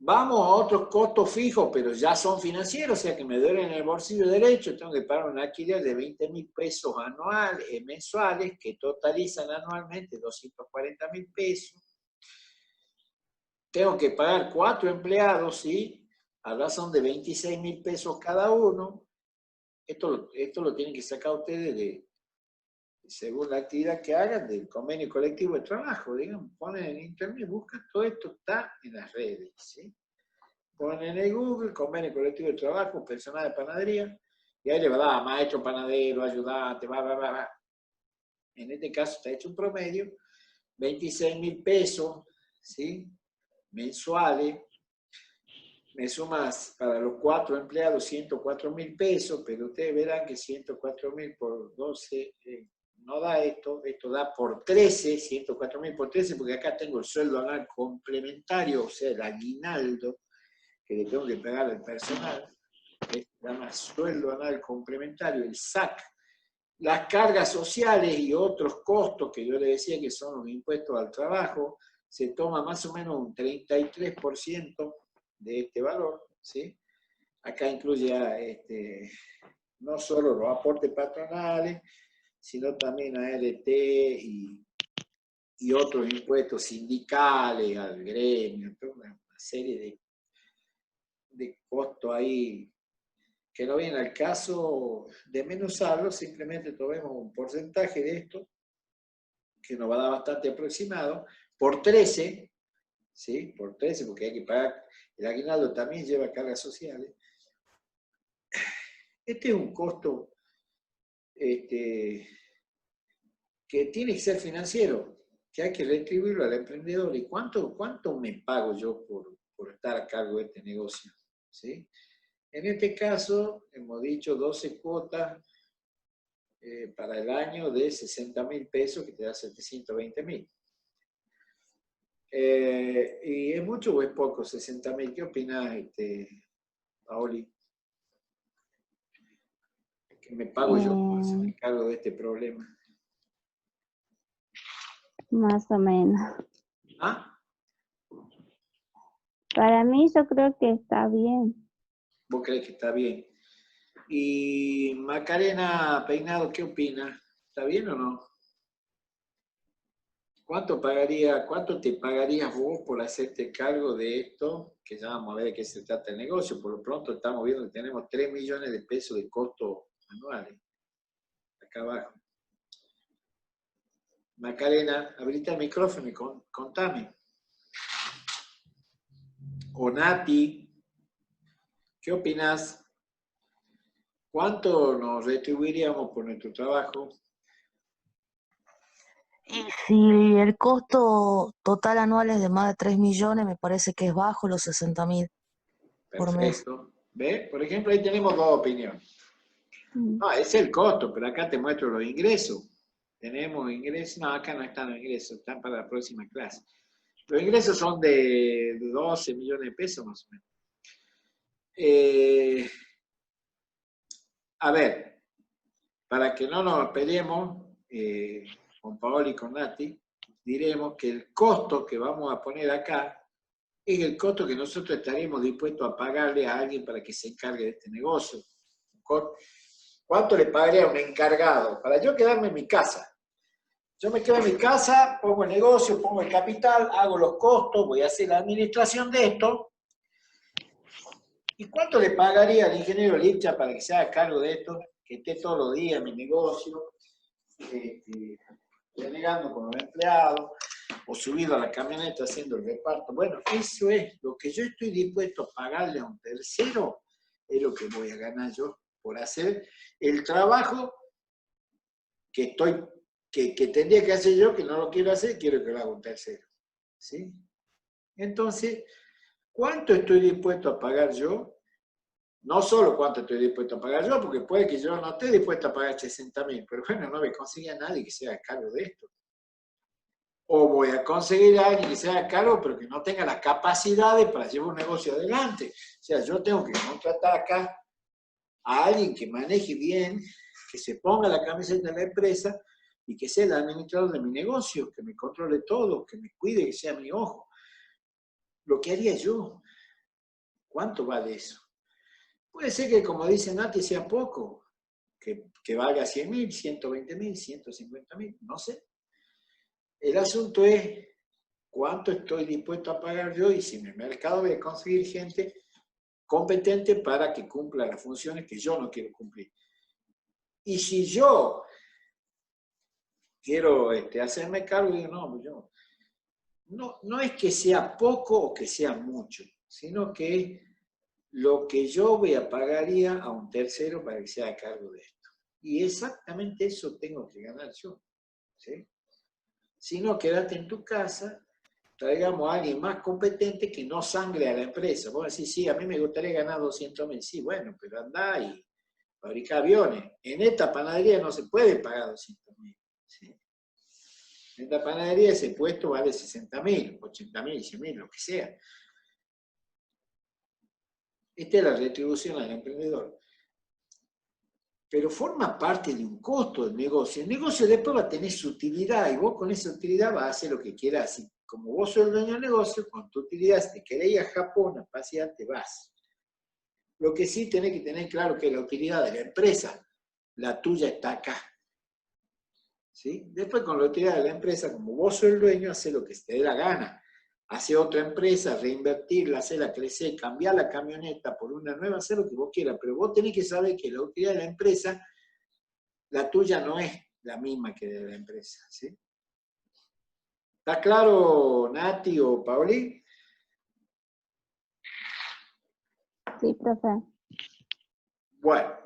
S1: Vamos a otros costos fijos, pero ya son financieros, o sea que me duelen en el bolsillo derecho, tengo que pagar un alquiler de 20.000 pesos anuales, mensuales, que totalizan anualmente 240.000 pesos. Tengo que pagar 4 empleados, ¿sí? A razón de 26.000 pesos cada uno. Esto lo tienen que sacar ustedes según la actividad que hagan, del convenio colectivo de trabajo, digamos. Ponen en internet, buscan, todo esto está en las redes, ¿sí? Ponen en el Google, convenio colectivo de trabajo, personal de panadería, y ahí le va a dar maestro panadero, ayudante, va. En este caso está hecho un promedio, 26.000 pesos, ¿sí? Mensuales. Me sumas para los 4 empleados 104.000 pesos, pero ustedes verán que 104.000 por 12 no da esto da por 13, 104.000 por 13, porque acá tengo el sueldo anual complementario, o sea, el aguinaldo que le tengo que pagar al personal, se llama sueldo anual complementario, el SAC. Las cargas sociales y otros costos que yo le decía que son los impuestos al trabajo, se toma más o menos un 33% de este valor, ¿sí? Acá incluye no solo los aportes patronales, sino también ART y otros impuestos sindicales, al gremio, toda una serie de costos ahí que no viene al caso de desmenuzarlo, simplemente tomemos un porcentaje de esto, que nos va a dar bastante aproximado, por 13, ¿sí? Por 13, porque hay que pagar, el aguinaldo también lleva cargas sociales. Este es un costo que tiene que ser financiero, que hay que retribuirlo al emprendedor. ¿Y cuánto me pago yo por estar a cargo de este negocio? ¿Sí? En este caso, hemos dicho 12 cuotas para el año de 60.000 pesos, que te da 720.000. ¿Y es mucho o es poco 60.000? ¿Qué opinas, Paoli? ¿Qué me pago yo por hacerme cargo de este problema?
S2: Más o menos.
S1: ¿Ah?
S2: Para mí yo creo que está bien.
S1: ¿Vos crees que está bien? Y Macarena Peinado, ¿qué opina? ¿Está bien o no? ¿Cuánto te pagarías vos por hacerte cargo de esto? Que ya vamos a ver de qué se trata el negocio. Por lo pronto estamos viendo que tenemos 3 millones de pesos de costos anuales. Acá abajo. Macarena, abrite el micrófono y contame. O Nati, ¿qué opinás? ¿Cuánto nos retribuiríamos por nuestro trabajo?
S3: Y si el costo total anual es de más de 3 millones, me parece que es bajo los 60.000 por mes.
S1: Perfecto. ¿Ve? Por ejemplo, ahí tenemos dos opiniones. No, es el costo, pero acá te muestro los ingresos. Tenemos ingresos, no, acá no están los ingresos, están para la próxima clase. Los ingresos son de 12 millones de pesos más o menos. A ver, para que no nos peleemos con Paola y con Nati, diremos que el costo que vamos a poner acá es el costo que nosotros estaríamos dispuestos a pagarle a alguien para que se encargue de este negocio. ¿Cuánto le pagaría a un encargado? Para yo quedarme en mi casa. Yo me quedo en mi casa, pongo el negocio, pongo el capital, hago los costos, voy a hacer la administración de esto. ¿Y cuánto le pagaría al ingeniero Lipcha para que se haga cargo de esto? Que esté todos los días en mi negocio, delegando con los empleados, o subido a la camioneta haciendo el reparto. Bueno, eso es lo que yo estoy dispuesto a pagarle a un tercero, es lo que voy a ganar yo por hacer el trabajo que tendría que hacer yo, que no lo quiero hacer, quiero que lo haga un tercero. ¿Sí? Entonces, ¿cuánto estoy dispuesto a pagar yo? No solo cuánto estoy dispuesto a pagar yo, porque puede que yo no esté dispuesto a pagar 60.000, pero bueno, no me consigue a nadie que se haga cargo de esto. O voy a conseguir a alguien que se haga cargo, pero que no tenga las capacidades para llevar un negocio adelante. O sea, yo tengo que contratar acá a alguien que maneje bien, que se ponga la camiseta de la empresa y que sea el administrador de mi negocio, que me controle todo, que me cuide, que sea mi ojo. Lo que haría yo. ¿Cuánto vale eso? Puede ser que, como dice Nati, sea poco, que valga 100.000, 120.000, 150.000, no sé. El asunto es cuánto estoy dispuesto a pagar yo y si en el mercado voy a conseguir gente competente para que cumpla las funciones que yo no quiero cumplir. Y si yo quiero hacerme cargo, digo, no es que sea poco o que sea mucho, sino que lo que yo pagaría a un tercero para que se haga cargo de esto. Y exactamente eso tengo que ganar yo. ¿Sí? Si no, quédate en tu casa, traigamos a alguien más competente que no sangre a la empresa. Vos decís, sí, a mí me gustaría ganar 200.000. Sí, bueno, pero andá y fabrica aviones. En esta panadería no se puede pagar 200.000. ¿Sí? En esta panadería ese puesto vale 60.000, 80.000, 100.000, lo que sea. Esta es la retribución al emprendedor. Pero forma parte de un costo del negocio. El negocio después va a tener su utilidad y vos con esa utilidad vas a hacer lo que quieras. Y como vos sos el dueño del negocio, con tu utilidad, si te querés ir a Japón a pasear, te vas. Lo que sí tenés que tener claro que la utilidad de la empresa, la tuya está acá. ¿Sí? Después con la utilidad de la empresa, como vos sos el dueño, hace lo que te dé la gana. Hace otra empresa, reinvertirla, hacerla crecer, cambiar la camioneta por una nueva, hacer lo que vos quieras. Pero vos tenés que saber que la utilidad de la empresa, la tuya no es la misma que de la empresa. ¿Sí? ¿Está claro, Nati o Pauli?
S2: Sí, profe.
S1: Bueno.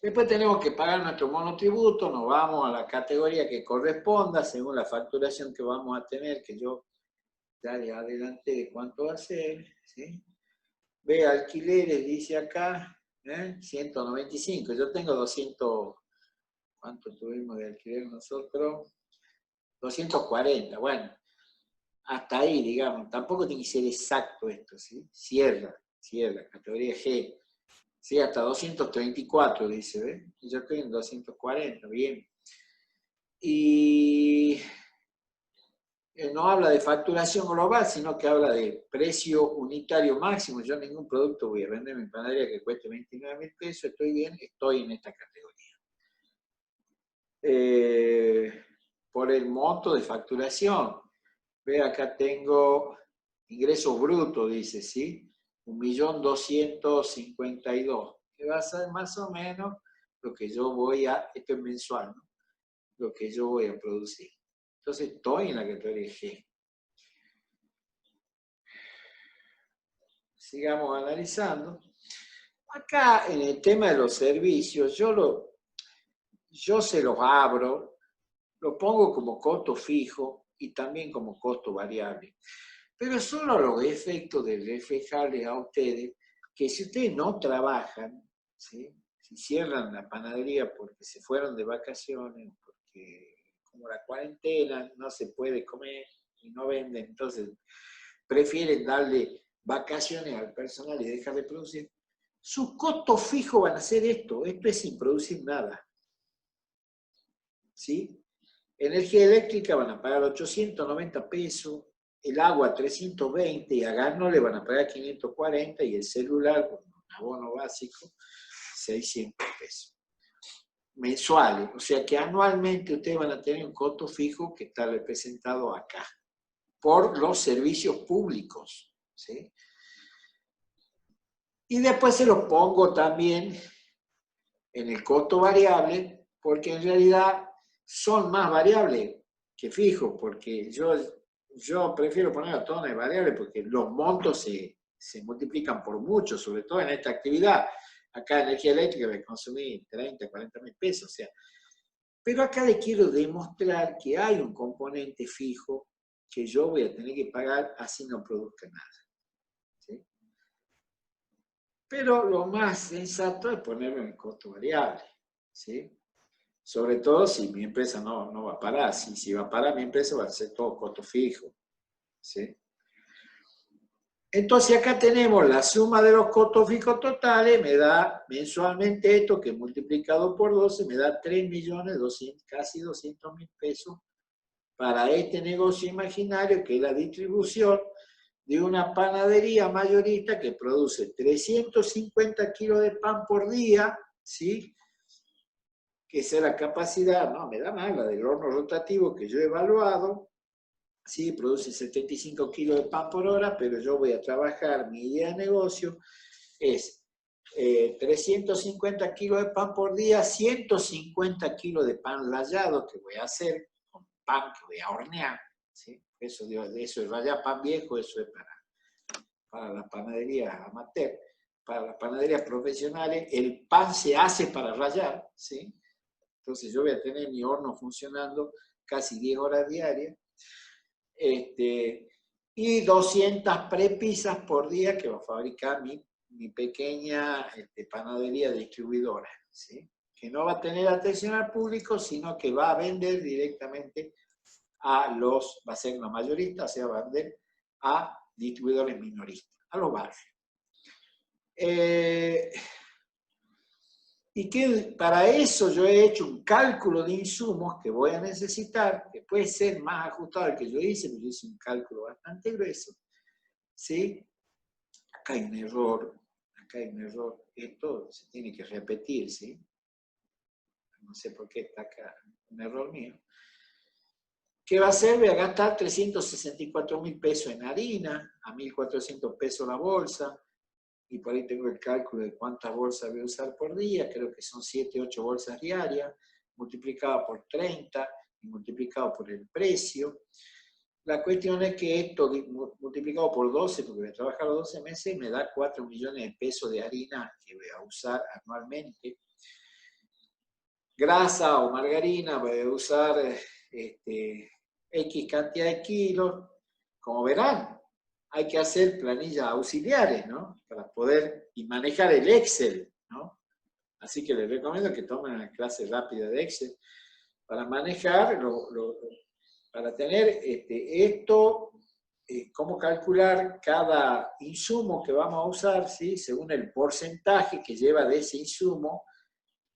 S1: Después tenemos que pagar nuestro monotributo, nos vamos a la categoría que corresponda según la facturación que vamos a tener, que yo ya les adelanté cuánto va a ser. ¿Sí? Ve alquileres, dice acá, 195. Yo tengo 200, ¿cuánto tuvimos de alquiler nosotros? 240, bueno, hasta ahí, digamos. Tampoco tiene que ser exacto esto, ¿sí? Cierra, categoría G. Sí, hasta 234 dice, ¿ves? Y yo estoy en 240, bien. Y no habla de facturación global, sino que habla de precio unitario máximo. Yo ningún producto voy a vender en mi panadería que cueste 29.000 pesos, estoy bien, estoy en esta categoría. Por el monto de facturación, ve acá tengo ingresos brutos, dice, ¿sí? 1.252.000, que va a ser más o menos lo que yo voy a, esto es mensual, ¿no? Lo que yo voy a producir. Entonces estoy en la categoría G. Sigamos analizando. Acá en el tema de los servicios, yo se los abro, lo pongo como costo fijo y también como costo variable. Pero solo los efectos de reflejarles a ustedes que si ustedes no trabajan, ¿sí? Si cierran la panadería porque se fueron de vacaciones, porque como la cuarentena no se puede comer y no venden, entonces prefieren darle vacaciones al personal y dejar de producir, sus costos fijos van a ser esto es sin producir nada. ¿Sí? Energía eléctrica van a pagar 890 pesos, el agua 320, y a gas no le van a pagar 540, y el celular, con un abono básico, 600 pesos. Mensuales, o sea que anualmente ustedes van a tener un costo fijo que está representado acá, por los servicios públicos, ¿sí? Y después se los pongo también en el costo variable, porque en realidad son más variables que fijos, porque yo prefiero poner a todas las variables porque los montos se multiplican por mucho, sobre todo en esta actividad. Acá energía eléctrica me consumí 30, 40 mil pesos, o sea. Pero acá le quiero demostrar que hay un componente fijo que yo voy a tener que pagar así no produzca nada. ¿Sí? Pero lo más sensato es ponerlo en el costo variable. ¿Sí? Sobre todo si mi empresa no va a parar. Si va a parar mi empresa, va a ser todo costo fijo. ¿Sí? Entonces acá tenemos la suma de los costos fijos totales, me da mensualmente esto que multiplicado por 12 me da 3.200.000, casi 200.000 pesos para este negocio imaginario que es la distribución de una panadería mayorista que produce 350 kilos de pan por día, ¿sí? Que esa es la capacidad, no, me da más la del horno rotativo que yo he evaluado. Sí, produce 75 kilos de pan por hora, pero yo voy a trabajar, mi idea de negocio es 350 kilos de pan por día, 150 kilos de pan rallado que voy a hacer con pan que voy a hornear. ¿Sí? Eso es rallar pan viejo, eso es para las panaderías amateur. Para las panaderías profesionales, el pan se hace para rallar. ¿Sí? Entonces yo voy a tener mi horno funcionando casi 10 horas diarias. Y 200 prepisas por día que va a fabricar mi pequeña panadería distribuidora, ¿sí? Que no va a tener atención al público, sino que va a vender directamente va a ser una mayorista, o sea, va a vender a distribuidores minoristas, a los barrios. Y que para eso yo he hecho un cálculo de insumos que voy a necesitar, que puede ser más ajustado al que yo hice, pero yo hice un cálculo bastante grueso. ¿Sí? Acá hay un error, esto se tiene que repetir, ¿sí? No sé por qué está acá, un error mío. ¿Qué va a hacer? Voy a gastar 364.000 pesos en harina, a 1.400 pesos la bolsa, y por ahí tengo el cálculo de cuántas bolsas voy a usar por día, creo que son 7, 8 bolsas diarias, multiplicado por 30 y multiplicado por el precio. La cuestión es que esto multiplicado por 12, porque voy a trabajar los 12 meses, me da 4 millones de pesos de harina que voy a usar anualmente. Grasa o margarina voy a usar X cantidad de kilos. Como verán, hay que hacer planillas auxiliares, ¿no? Para poder y manejar el Excel, ¿no? Así que les recomiendo que tomen una clase rápida de Excel para manejar, para tener esto, cómo calcular cada insumo que vamos a usar, ¿sí? Según el porcentaje que lleva de ese insumo,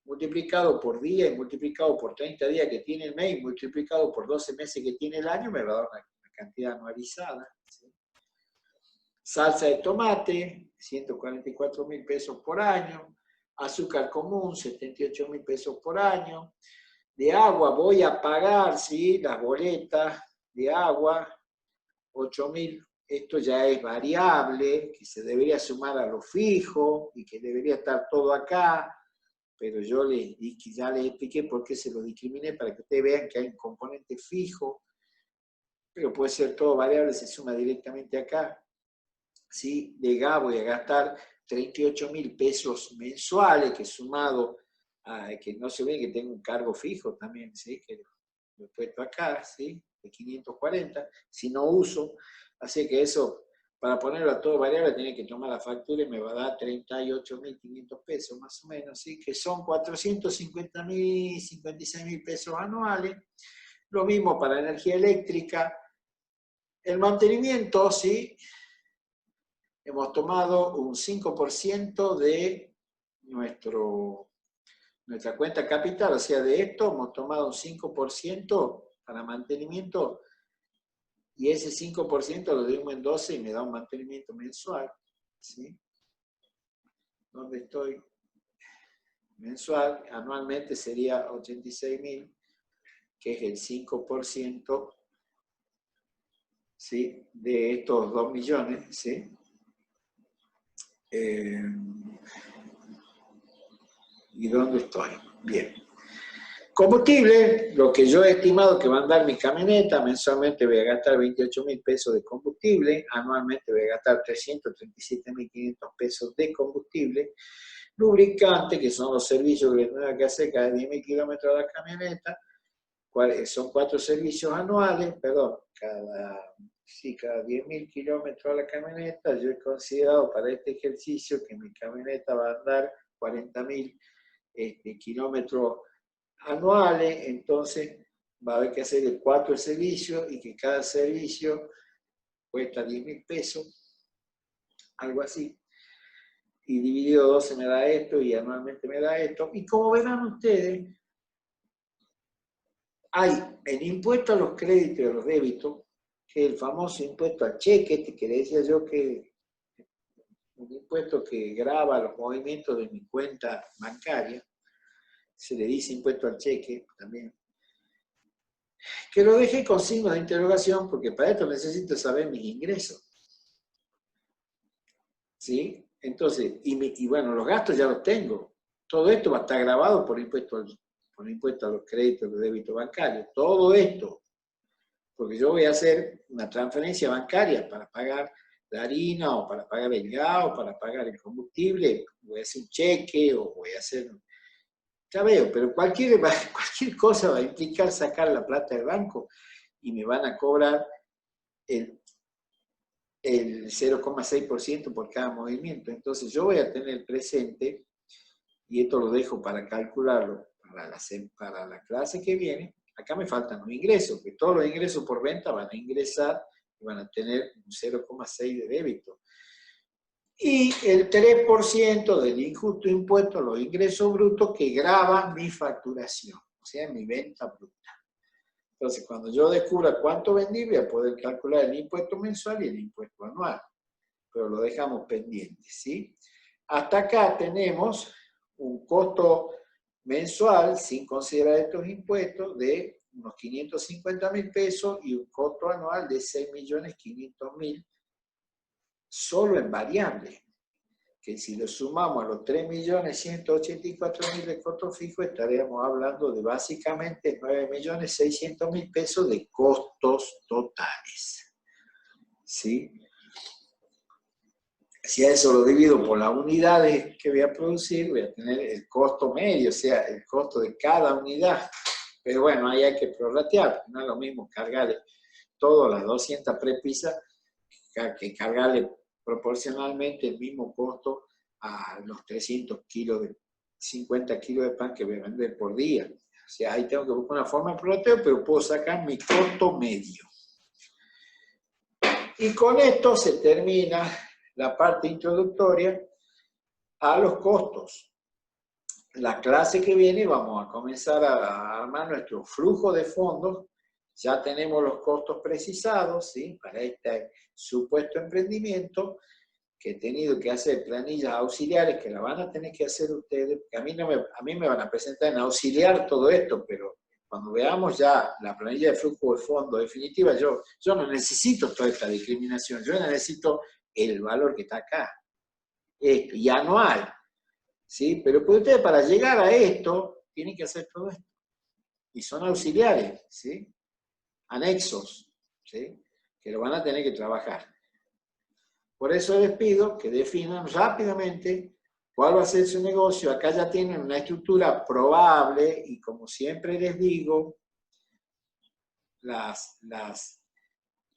S1: multiplicado por día y multiplicado por 30 días que tiene el mes y multiplicado por 12 meses que tiene el año, me va a dar una cantidad anualizada. ¿Sí? Salsa de tomate, 144.000 pesos por año. Azúcar común, 78.000 pesos por año. De agua voy a pagar, ¿sí? Las boletas de agua, 8.000. Esto ya es variable, que se debería sumar a lo fijo y que debería estar todo acá. Pero yo ya les expliqué por qué se lo discriminé, para que ustedes vean que hay un componente fijo, pero puede ser todo variable, se suma directamente acá. ¿Sí? De gas voy a gastar 38.000 pesos mensuales, que sumado a que no se ve que tengo un cargo fijo también, ¿sí? Que lo he puesto acá, ¿sí? De 540, si no uso, así que eso, para ponerlo a todo variable, tiene que tomar la factura y me va a dar 38.500 pesos más o menos, ¿sí? Que son 450.000, 56.000 pesos anuales. Lo mismo para energía eléctrica. El mantenimiento, ¿sí? hemos tomado un 5% de nuestra cuenta capital, o sea, de esto hemos tomado un 5% para mantenimiento, y ese 5% lo dimos en 12 y me da un mantenimiento mensual, ¿sí? ¿Dónde estoy? Mensual, anualmente sería 86.000, que es el 5%, ¿sí? De estos 2 millones, ¿sí? ¿Y dónde estoy? Bien. Combustible, lo que yo he estimado que va a andar mi camioneta, mensualmente voy a gastar 28.000 pesos de combustible, anualmente voy a gastar 337.500 pesos de combustible. Lubricante, que son los servicios que tengo que hacer cada 10.000 kilómetros de la camioneta, son 4 servicios anuales, perdón, cada 10.000 kilómetros de la camioneta. Yo he considerado para este ejercicio que mi camioneta va a andar 40.000 kilómetros anuales, entonces va a haber que hacer 4 servicios y que cada servicio cuesta 10.000 pesos, algo así. Y dividido 12 me da esto y anualmente me da esto. Y como verán ustedes, hay el impuesto a los créditos y a los débitos, que es el famoso impuesto al cheque, que le decía yo que es un impuesto que grava los movimientos de mi cuenta bancaria. Se le dice impuesto al cheque también. Que lo dejé con signos de interrogación porque para esto necesito saber mis ingresos. ¿Sí? Entonces, y bueno, los gastos ya los tengo. Todo esto va a estar grabado por impuesto a los créditos de débito bancario. Todo esto. Porque yo voy a hacer una transferencia bancaria para pagar la harina, o para pagar el gas, o para pagar el combustible. Voy a hacer un cheque, o voy a hacer... Ya veo, pero cualquier cosa va a implicar sacar la plata del banco y me van a cobrar el 0,6% por cada movimiento. Entonces yo voy a tener presente, y esto lo dejo para calcularlo para la clase que viene. Acá me faltan los ingresos, que todos los ingresos por venta van a ingresar y van a tener un 0,6 de débito. Y el 3% del injusto impuesto a los ingresos brutos que grava mi facturación, o sea, mi venta bruta. Entonces, cuando yo descubra cuánto vendí, voy a poder calcular el impuesto mensual y el impuesto anual. Pero lo dejamos pendiente, ¿sí? Hasta acá tenemos un costo mensual, sin considerar estos impuestos, de unos 550.000 pesos y un costo anual de 6.500.000 solo en variable, que si lo sumamos a los 3.184.000 de costo fijo, estaríamos hablando de básicamente 9.600.000 pesos de costos totales. ¿Sí? Si a eso lo divido por las unidades que voy a producir, voy a tener el costo medio, o sea, el costo de cada unidad. Pero bueno, ahí hay que prorratear, no es lo mismo cargarle todas las 200 prepisas que cargarle proporcionalmente el mismo costo a los 50 kilos de pan que voy a vender por día. O sea, ahí tengo que buscar una forma de prorrateo, pero puedo sacar mi costo medio. Y con esto se termina la parte introductoria a los costos. La clase que viene vamos a comenzar a armar nuestro flujo de fondos. Ya tenemos los costos precisados, ¿sí? Para este supuesto emprendimiento, que he tenido que hacer planillas auxiliares que la van a tener que hacer ustedes, porque a mí me van a presentar en auxiliar todo esto, pero cuando veamos ya la planilla de flujo de fondos definitiva, yo no necesito toda esta discriminación, yo necesito el valor que está acá, esto, y anual, ¿sí? Pero pues ustedes para llegar a esto tienen que hacer todo esto, y son auxiliares, ¿sí? Anexos, ¿sí? Que lo van a tener que trabajar. Por eso les pido que definan rápidamente cuál va a ser su negocio. Acá ya tienen una estructura probable y, como siempre les digo, la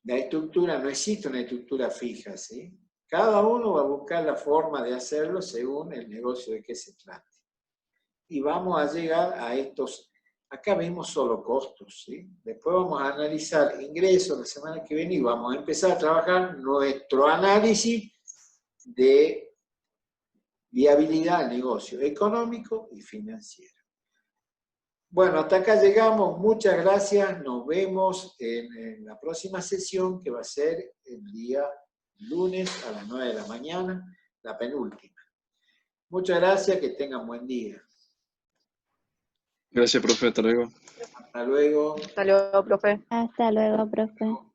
S1: estructura, no existe una estructura fija, ¿sí? Cada uno va a buscar la forma de hacerlo según el negocio de qué se trate. Y vamos a llegar a estos. Acá vemos solo costos, ¿sí? Después vamos a analizar ingresos la semana que viene y vamos a empezar a trabajar nuestro análisis de viabilidad al negocio económico y financiero. Bueno, hasta acá llegamos. Muchas gracias. Nos vemos en la próxima sesión, que va a ser el día lunes a las 9 de la mañana, la penúltima. Muchas gracias, que tengan buen día.
S4: Gracias, profe. Hasta luego.
S1: Hasta luego.
S5: Hasta luego, profe.
S2: Hasta luego, profe.